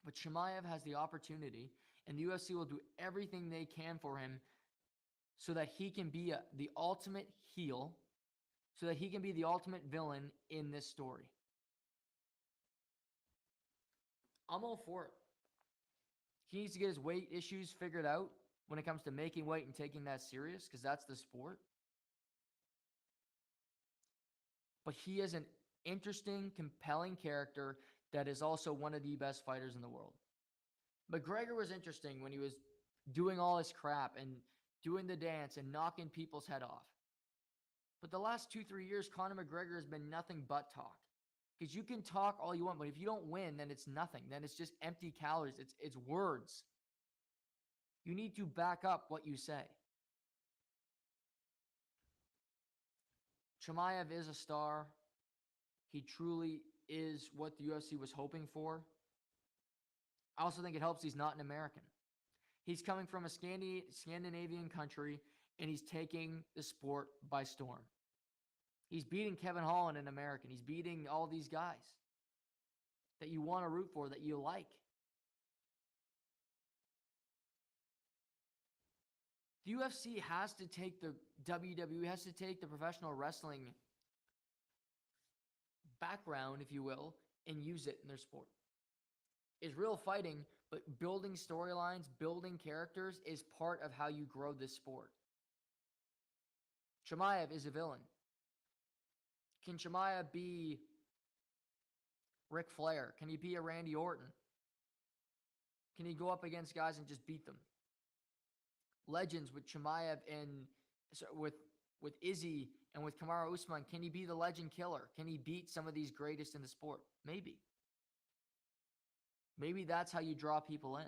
Speaker 1: But Chimaev has the opportunity, and the UFC will do everything they can for him so that he can be the ultimate heel, so that he can be the ultimate villain in this story. I'm all for it. He needs to get his weight issues figured out when it comes to making weight and taking that serious, because that's the sport. But he is an interesting, compelling character that is also one of the best fighters in the world. McGregor was interesting when he was doing all his crap and doing the dance and knocking people's head off. But the last 2-3 years, Conor McGregor has been nothing but talk. Because you can talk all you want, but if you don't win, then it's nothing. Then it's just empty calories. It's words. You need to back up what you say. Chimaev is a star. He truly is what the UFC was hoping for. I also think it helps he's not an American. He's coming from a Scandinavian country, and he's taking the sport by storm. He's beating Kevin Holland, an American. He's beating all these guys that you want to root for, that you like. The UFC has to take the WWE, has to take the professional wrestling background, if you will, and use it in their sport. It's real fighting, but building storylines, building characters is part of how you grow this sport. Chimaev is a villain. Can Chimaev be Ric Flair? Can he be a Randy Orton? Can he go up against guys and just beat them? Legends with Chimaev and with Izzy and with Kamaru Usman, can he be the legend killer? Can he beat some of these greatest in the sport? Maybe. Maybe that's how you draw people in.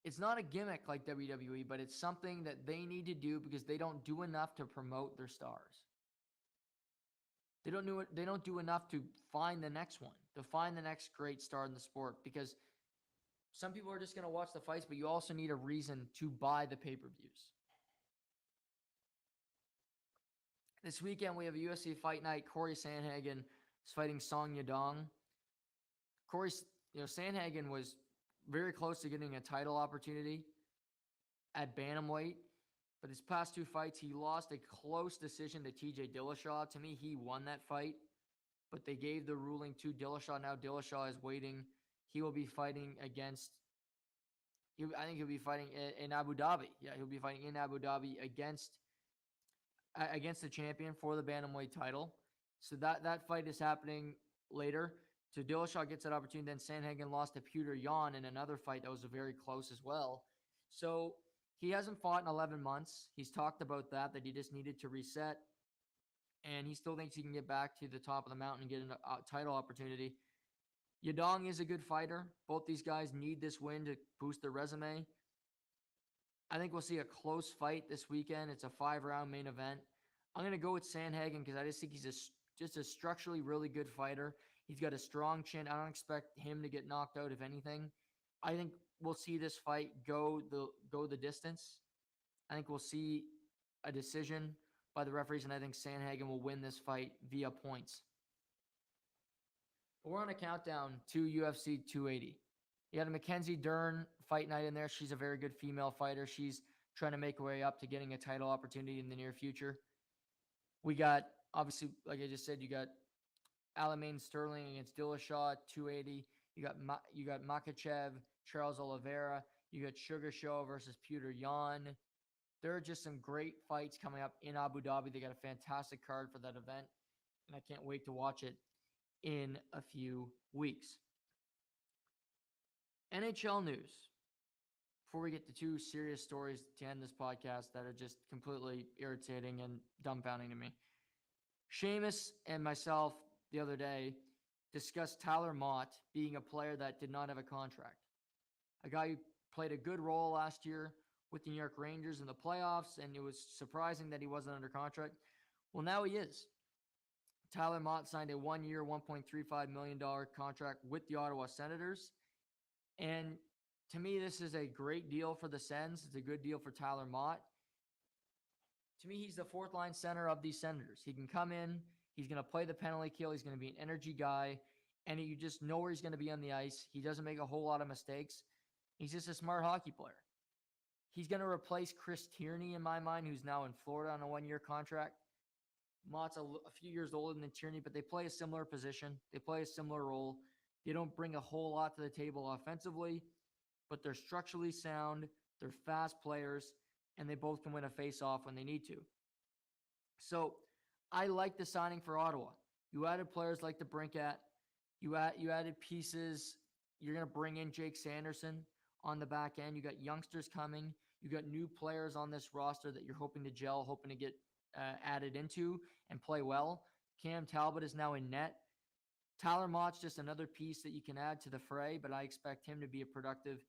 Speaker 1: It's not a gimmick like WWE, but it's something that they need to do because they don't do enough to promote their stars. They don't do enough to find the next one, to find the next great star in the sport, because some people are just going to watch the fights, but you also need a reason to buy the pay-per-views. This weekend, we have a UFC Fight Night. Corey Sandhagen is fighting Song Yadong. Sandhagen was very close to getting a title opportunity at bantamweight, but his past 2 fights, he lost a close decision to TJ Dillashaw. To me, he won that fight, but they gave the ruling to Dillashaw. Now Dillashaw is waiting. He will be fighting against, I think he'll be fighting in Abu Dhabi. Yeah, he'll be fighting in Abu Dhabi against the champion for the bantamweight title. So that fight is happening later. So Dillashaw gets that opportunity. Then Sandhagen lost to Petr Yan in another fight that was very close as well. So he hasn't fought in 11 months. He's talked about that he just needed to reset. And he still thinks he can get back to the top of the mountain and get a title opportunity. Yadong is a good fighter. Both these guys need this win to boost their resume. I think we'll see a close fight this weekend. It's a 5-round main event. I'm going to go with Sandhagen because I just think he's just a structurally really good fighter. He's got a strong chin. I don't expect him to get knocked out, if anything. I think we'll see this fight go the distance. I think we'll see a decision by the referees, and I think Sandhagen will win this fight via points. We're on a countdown to UFC 280. You got a Mackenzie Dern fight night in there. She's a very good female fighter. She's trying to make her way up to getting a title opportunity in the near future. We got, obviously, like I just said, you got Aljamain Sterling against Dillashaw at 280. You got Makhachev, Charles Oliveira. You got Sugar Show versus Petr Yan. There are just some great fights coming up in Abu Dhabi. They got a fantastic card for that event, and I can't wait to watch it in a few weeks. NHL news. Before we get to 2 serious stories to end this podcast that are just completely irritating and dumbfounding to me. Sheamus and myself the other day discuss Tyler Motte being a player that did not have a contract. A guy who played a good role last year with the New York Rangers in the playoffs, and it was surprising that he wasn't under contract. Well, now he is. Tyler Motte signed a 1-year, $1.35 million contract with the Ottawa Senators. And to me, this is a great deal for the Sens. It's a good deal for Tyler Motte. To me, he's the fourth line center of these Senators. He can come in, he's going to play the penalty kill, he's going to be an energy guy, and you just know where he's going to be on the ice. He doesn't make a whole lot of mistakes. He's just a smart hockey player. He's going to replace Chris Tierney, in my mind, who's now in Florida on a 1-year contract. Motte's a few years older than Tierney, but they play a similar position. They play a similar role. They don't bring a whole lot to the table offensively, but they're structurally sound. They're fast players, and they both can win a face-off when they need to. So I like the signing for Ottawa. You added players like the Brinkat. You added pieces. You're going to bring in Jake Sanderson on the back end. You got youngsters coming. You got new players on this roster that you're hoping to gel, hoping to get added into and play well. Cam Talbot is now in net. Tyler Motte's just another piece that you can add to the fray, but I expect him to be a productive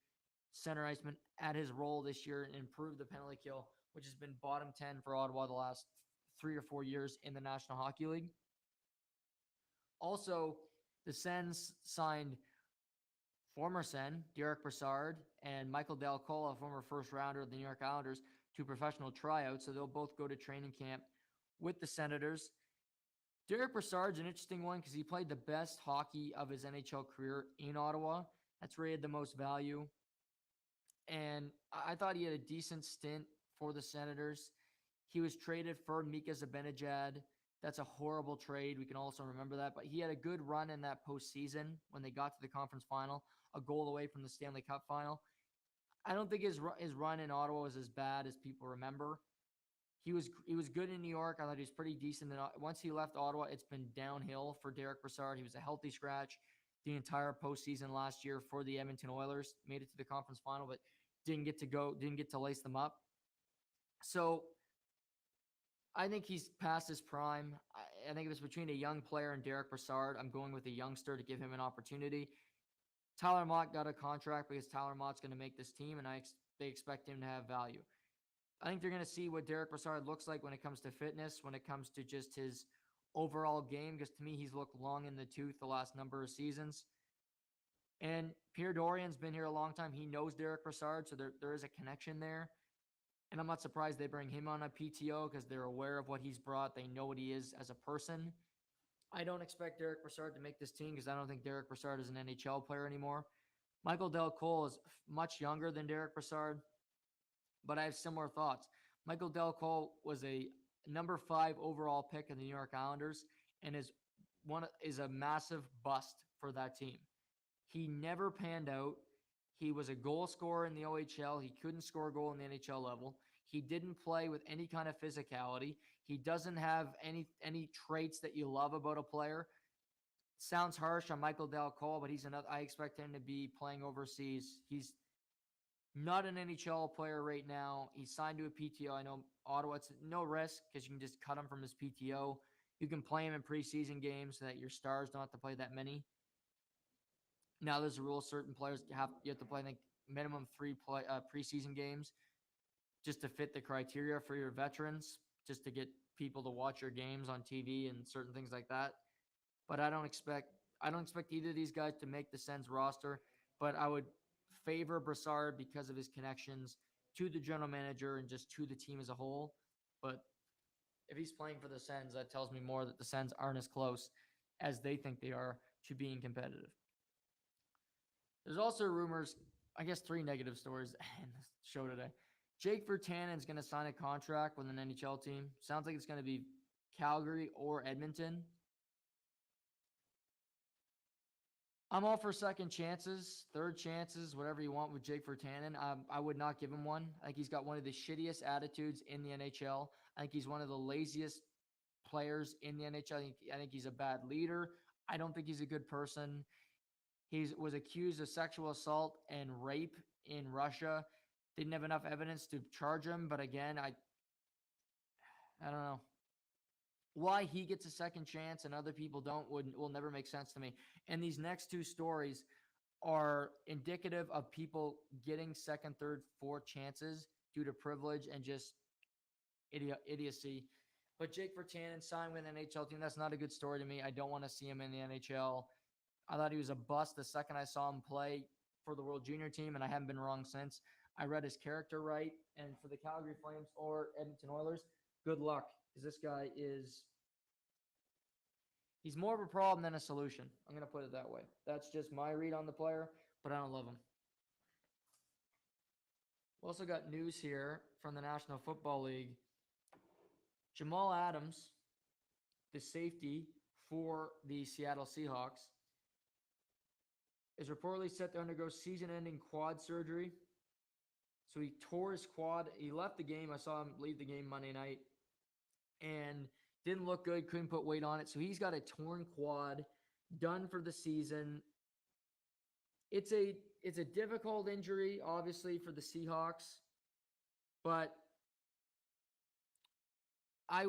Speaker 1: center iceman at his role this year and improve the penalty kill, which has been bottom 10 for Ottawa the last 3 or 4 years in the National Hockey League. Also, the Sens signed former Sen, Derek Brassard, and Michael Delco, a former first-rounder of the New York Islanders, to professional tryouts, so they'll both go to training camp with the Senators. Derek Brassard's an interesting one because he played the best hockey of his NHL career in Ottawa. That's where he had the most value. And I thought he had a decent stint for the Senators. He was traded for Mika Zibanejad. That's a horrible trade. We can also remember that. But he had a good run in that postseason when they got to the conference final, a goal away from the Stanley Cup final. I don't think his run in Ottawa was as bad as people remember. He was good in New York. I thought he was pretty decent. Once he left Ottawa, it's been downhill for Derek Brassard. He was a healthy scratch the entire postseason last year for the Edmonton Oilers. Made it to the conference final, but didn't get to lace them up. So I think he's past his prime. I think if it's between a young player and Derek Brassard, I'm going with a youngster to give him an opportunity. Tyler Motte got a contract because Tyler Motte's going to make this team, and they expect him to have value. I think they're going to see what Derek Brassard looks like when it comes to fitness, when it comes to just his overall game, because to me, he's looked long in the tooth the last number of seasons. And Pierre Dorian's been here a long time. He knows Derek Brassard, so there is a connection there. And I'm not surprised they bring him on a PTO because they're aware of what he's brought. They know what he is as a person. I don't expect Derek Brassard to make this team because I don't think Derek Brassard is an NHL player anymore. Michael Delco is much younger than Derek Brassard, but I have similar thoughts. Michael Delco was a number 5 overall pick in the New York Islanders and is a massive bust for that team. He never panned out. He was a goal scorer in the OHL. He couldn't score a goal in the NHL level. He didn't play with any kind of physicality. He doesn't have any traits that you love about a player. Sounds harsh on Michael Delco, but I expect him to be playing overseas. He's not an NHL player right now. He's signed to a PTO. I know Ottawa, it's no risk because you can just cut him from his PTO. You can play him in preseason games so that your stars don't have to play that many. Now there's a rule: certain players you have to play, I think, minimum 3 preseason games just to fit the criteria for your veterans, just to get people to watch your games on TV and certain things like that. But I don't expect either of these guys to make the Sens roster, but I would favor Brassard because of his connections to the general manager and just to the team as a whole. But if he's playing for the Sens, that tells me more that the Sens aren't as close as they think they are to being competitive. There's also rumors, I guess 3 negative stories in the show today. Jake Virtanen's going to sign a contract with an NHL team. Sounds like it's going to be Calgary or Edmonton. I'm all for second chances, third chances, whatever you want with Jake Virtanen. I would not give him one. I think he's got one of the shittiest attitudes in the NHL. I think he's one of the laziest players in the NHL. I think he's a bad leader. I don't think he's a good person. He was accused of sexual assault and rape in Russia. Didn't have enough evidence to charge him, but again, I don't know. Why he gets a second chance and other people don't will never make sense to me. And these next two stories are indicative of people getting second, third, fourth chances due to privilege and just idiocy. But Jake Virtanen signed with an NHL team. That's not a good story to me. I don't want to see him in the NHL. I thought he was a bust the second I saw him play for the World Junior team, and I haven't been wrong since. I read his character right. And for the Calgary Flames or Edmonton Oilers, good luck. Because this guy he's more of a problem than a solution. I'm going to put it that way. That's just my read on the player, but I don't love him. We also got news here from the National Football League. Jamal Adams, the safety for the Seattle Seahawks, is reportedly set to undergo season-ending quad surgery. So he tore his quad. He left the game. I saw him leave the game Monday night and didn't look good, couldn't put weight on it. So he's got a torn quad, done for the season. It's a difficult injury, obviously, for the Seahawks, but I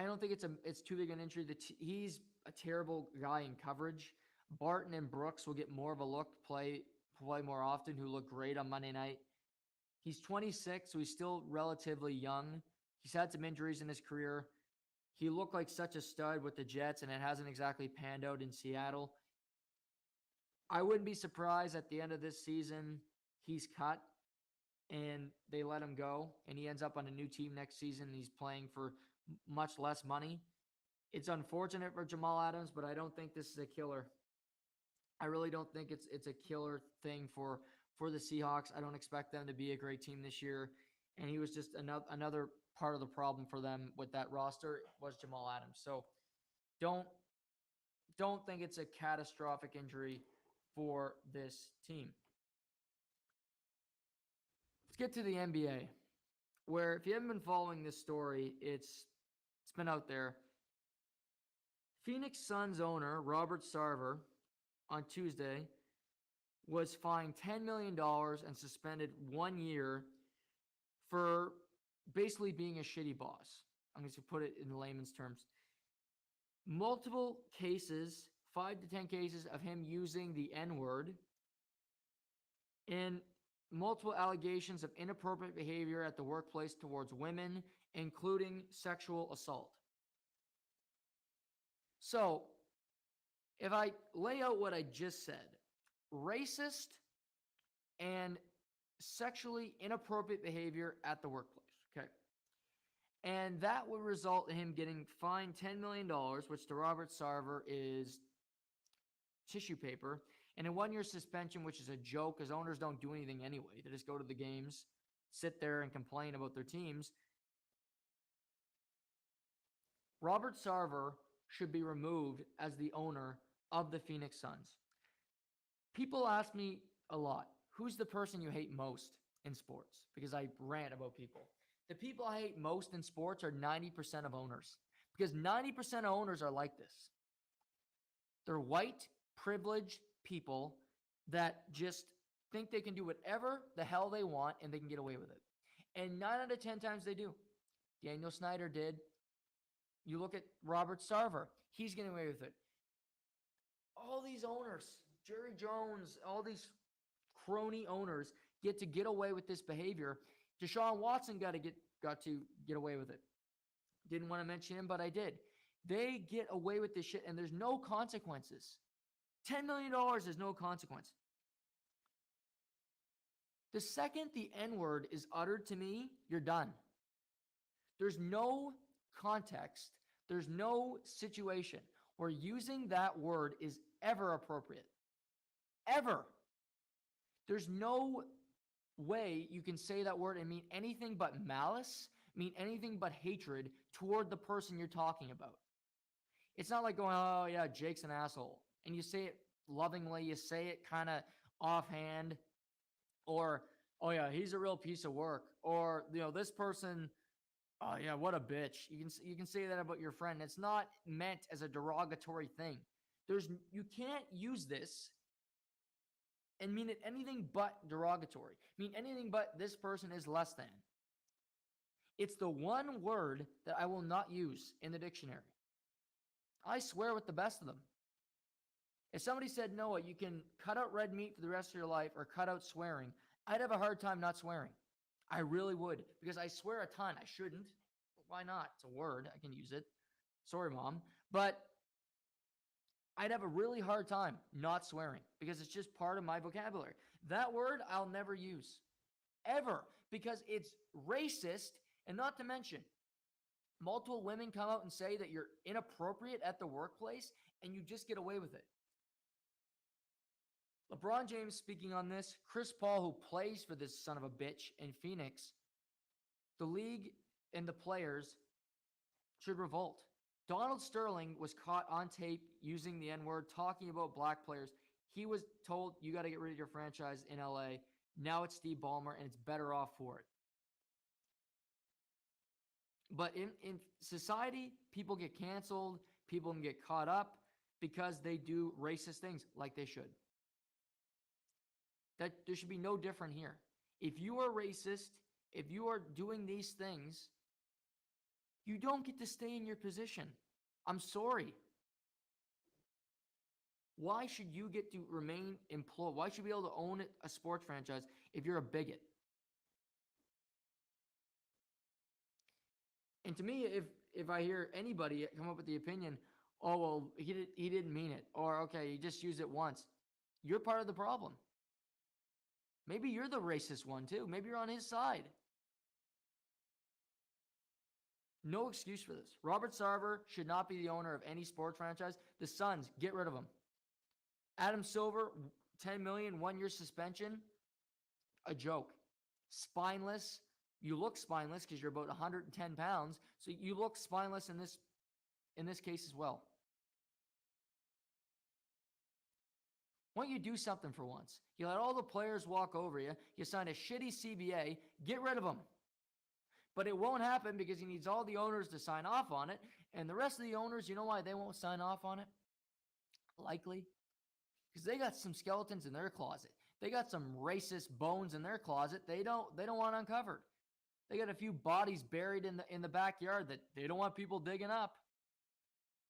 Speaker 1: don't think it's too big an injury. He's a terrible guy in coverage. Barton and Brooks will get more of a look, play more often, who look great on Monday night. He's 26, so he's still relatively young. He's had some injuries in his career. He looked like such a stud with the Jets, and it hasn't exactly panned out in Seattle. I wouldn't be surprised at the end of this season he's cut and they let him go, and he ends up on a new team next season, and he's playing for much less money. It's unfortunate for Jamal Adams, but I don't think this is a killer. I really don't think it's a killer thing for the Seahawks. I don't expect them to be a great team this year. And he was just another part of the problem for them with that roster was Jamal Adams. So don't think it's a catastrophic injury for this team. Let's get to the NBA, where if you haven't been following this story, it's been out there. Phoenix Suns owner Robert Sarver on Tuesday was fined $10 million and suspended 1 year for basically being a shitty boss. I'm going to put it in layman's terms. Multiple cases, 5 to 10 cases of him using the N-word, and multiple allegations of inappropriate behavior at the workplace towards women, including sexual assault. So, if I lay out what I just said, racist and sexually inappropriate behavior at the workplace, okay? And that would result in him getting fined $10 million, which to Robert Sarver is tissue paper, and a 1 year suspension, which is a joke because owners don't do anything anyway. They just go to the games, sit there and complain about their teams. Robert Sarver should be removed as the owner of the Phoenix Suns. People ask me a lot, who's the person you hate most in sports? Because I rant about people. The people I hate most in sports are 90% of owners. Because 90% of owners are like this. They're white, privileged people that just think they can do whatever the hell they want and they can get away with it. And 9 out of 10 times they do. Daniel Snyder did. You look at Robert Sarver. He's getting away with it. All these owners, Jerry Jones, all these crony owners get away with this behavior. Deshaun Watson got to get away with it. Didn't want to mention him, but I did. They get away with this shit, and there's no consequences. $10 million is no consequence. The second the N-word is uttered to me, you're done. There's no context. There's no situation where using that word is ever appropriate. Ever. There's no way you can say that word and mean anything but malice, mean anything but hatred toward the person you're talking about. It's not like going, oh yeah, Jake's an asshole. And you say it lovingly, you say it kind of offhand, or, oh yeah, he's a real piece of work. Or, this person, oh yeah, what a bitch. You can say that about your friend. It's not meant as a derogatory thing. You can't use this and mean it anything but derogatory. Mean anything but this person is less than. It's the one word that I will not use in the dictionary. I swear with the best of them. If somebody said, Noah, you can cut out red meat for the rest of your life or cut out swearing, I'd have a hard time not swearing. I really would, because I swear a ton. I shouldn't. Why not? It's a word. I can use it. Sorry, Mom. But I'd have a really hard time not swearing because it's just part of my vocabulary. That word I'll never use, ever, because it's racist. And not to mention, multiple women come out and say that you're inappropriate at the workplace and you just get away with it. LeBron James speaking on this, Chris Paul, who plays for this son of a bitch in Phoenix, the league and the players should revolt. Donald Sterling was caught on tape using the N-word, talking about black players. He was told, you got to get rid of your franchise in LA. Now it's Steve Ballmer, and it's better off for it. But in society, people get canceled. People can get caught up because they do racist things like they should. That there should be no different here. If you are racist, if you are doing these things, you don't get to stay in your position. I'm sorry. Why should you get to remain employed? Why should you be able to own a sports franchise if you're a bigot? And to me, if I hear anybody come up with the opinion, oh, well, he didn't mean it, or okay, he just used it once, you're part of the problem. Maybe you're the racist one too. Maybe you're on his side. No excuse for this. Robert Sarver should not be the owner of any sports franchise. The Suns, get rid of him. Adam Silver, $10 million, 1-year suspension. A joke. Spineless. You look spineless because you're about 110 pounds. So you look spineless in this case as well. Why don't you do something for once? You let all the players walk over you. You sign a shitty CBA. Get rid of them. But it won't happen because he needs all the owners to sign off on it. And the rest of the owners, you know why they won't sign off on it? Likely because they got some skeletons in their closet. They got some racist bones in their closet they don't want uncovered. They got a few bodies buried in the backyard that they don't want people digging up.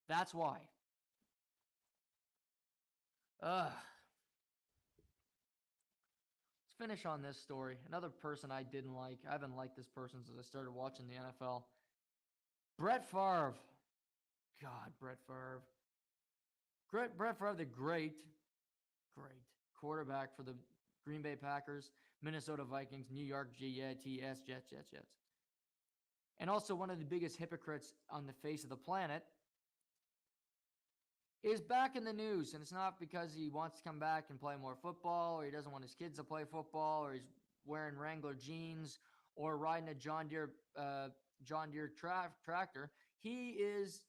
Speaker 1: That's why. Let's finish on this story. Another person I didn't like. I haven't liked this person since I started watching the NFL. Brett Favre. God, Brett Favre. Brett Favre, the great quarterback for the Green Bay Packers, Minnesota Vikings, New York Jets. And also one of the biggest hypocrites on the face of the planet, is back in the news. And it's not because he wants to come back and play more football, or he doesn't want his kids to play football, or he's wearing Wrangler jeans, or riding a John Deere tractor. He's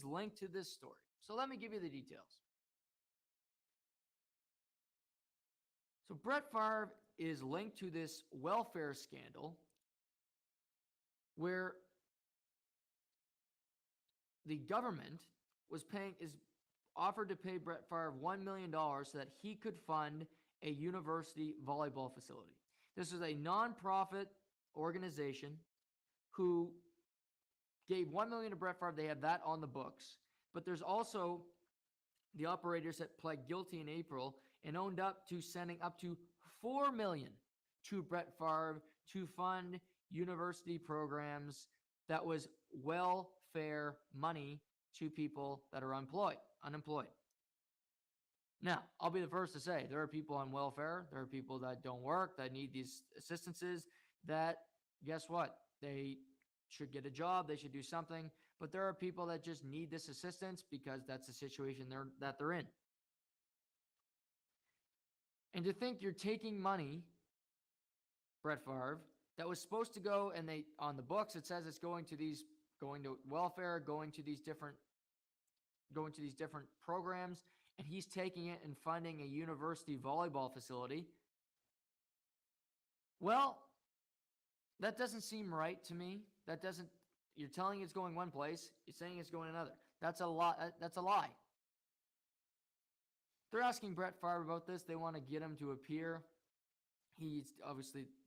Speaker 1: linked to this story. So let me give you the details. So Brett Favre is linked to this welfare scandal where the government is offered to pay Brett Favre $1 million so that he could fund a university volleyball facility. This is a nonprofit organization who gave $1 million to Brett Favre. They have that on the books. But there's also the operators that pled guilty in April and owned up to sending up to $4 million to Brett Favre to fund university programs that was welfare money to people that are unemployed. Now, I'll be the first to say there are people on welfare. There are people that don't work, that need these assistances, that, guess what? They should get a job. They should do something. But there are people that just need this assistance because that's the situation that they're in. And to think you're taking money, Brett Favre, that was supposed to go, and on the books it says it's going to welfare, going to these different programs, and he's taking it and funding a university volleyball facility. Well, that doesn't seem right to me. You're telling it's going one place, you're saying it's going another. That's a lie. They're asking Brett Favre about this. They want to get him to appear. They need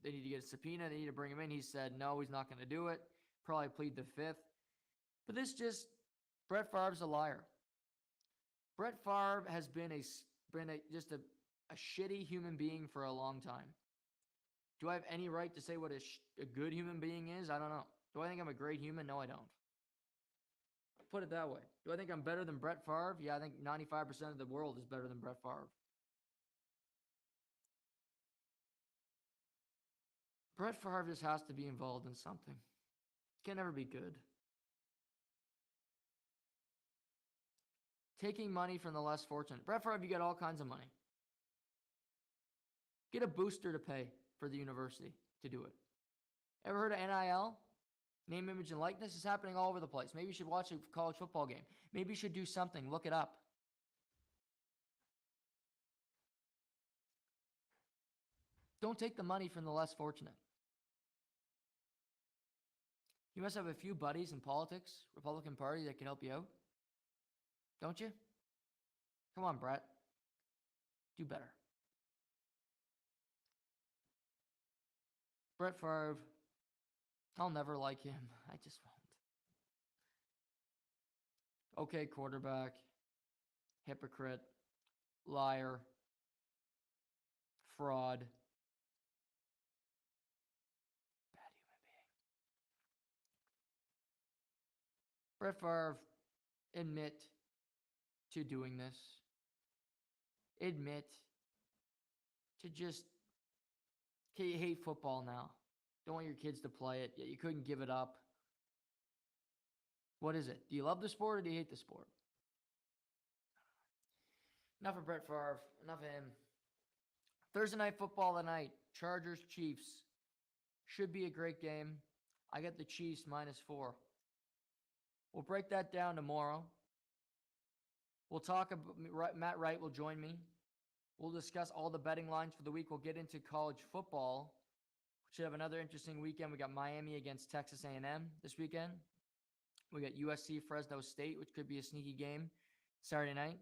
Speaker 1: to get a subpoena. They need to bring him in. He said, no, he's not going to do it. Probably plead the fifth. But this just Brett Favre's a liar. Brett Favre has been just a shitty human being for a long time. Do I have any right to say what a good human being is? I don't know. Do I think I'm a great human? No, I don't. Put it that way. Do I think I'm better than Brett Favre? Yeah, I think 95% of the world is better than Brett Favre. Brett Favre just has to be involved in something. Can never be good. Taking money from the less fortunate. Brett Favre, you get all kinds of money. Get a booster to pay for the university to do it. Ever heard of NIL? Name, image, and likeness is happening all over the place. Maybe you should watch a college football game. Maybe you should do something. Look it up. Don't take the money from the less fortunate. You must have a few buddies in politics, Republican Party, that can help you out. Don't you? Come on, Brett. Do better. Brett Favre, I'll never like him. I just won't. Okay, quarterback, hypocrite, liar, fraud, bad human being. Brett Favre, admit to doing this. Admit to just, okay, you hate football now. Don't want your kids to play it, yet you couldn't give it up. What is it? Do you love the sport or do you hate the sport? Enough of Brett Favre. Enough of him. Thursday night football tonight. Chargers, Chiefs. Should be a great game. I got the Chiefs -4. We'll break that down tomorrow. We'll talk about, Matt Wright will join me. We'll discuss all the betting lines for the week. We'll get into college football. We should have another interesting weekend. We got Miami against Texas A&M this weekend. We got USC Fresno State, which could be a sneaky game Saturday night.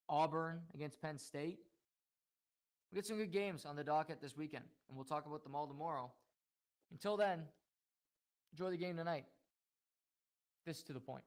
Speaker 1: Auburn against Penn State. We get some good games on the docket this weekend, and we'll talk about them all tomorrow. Until then, enjoy the game tonight. This is To The Point.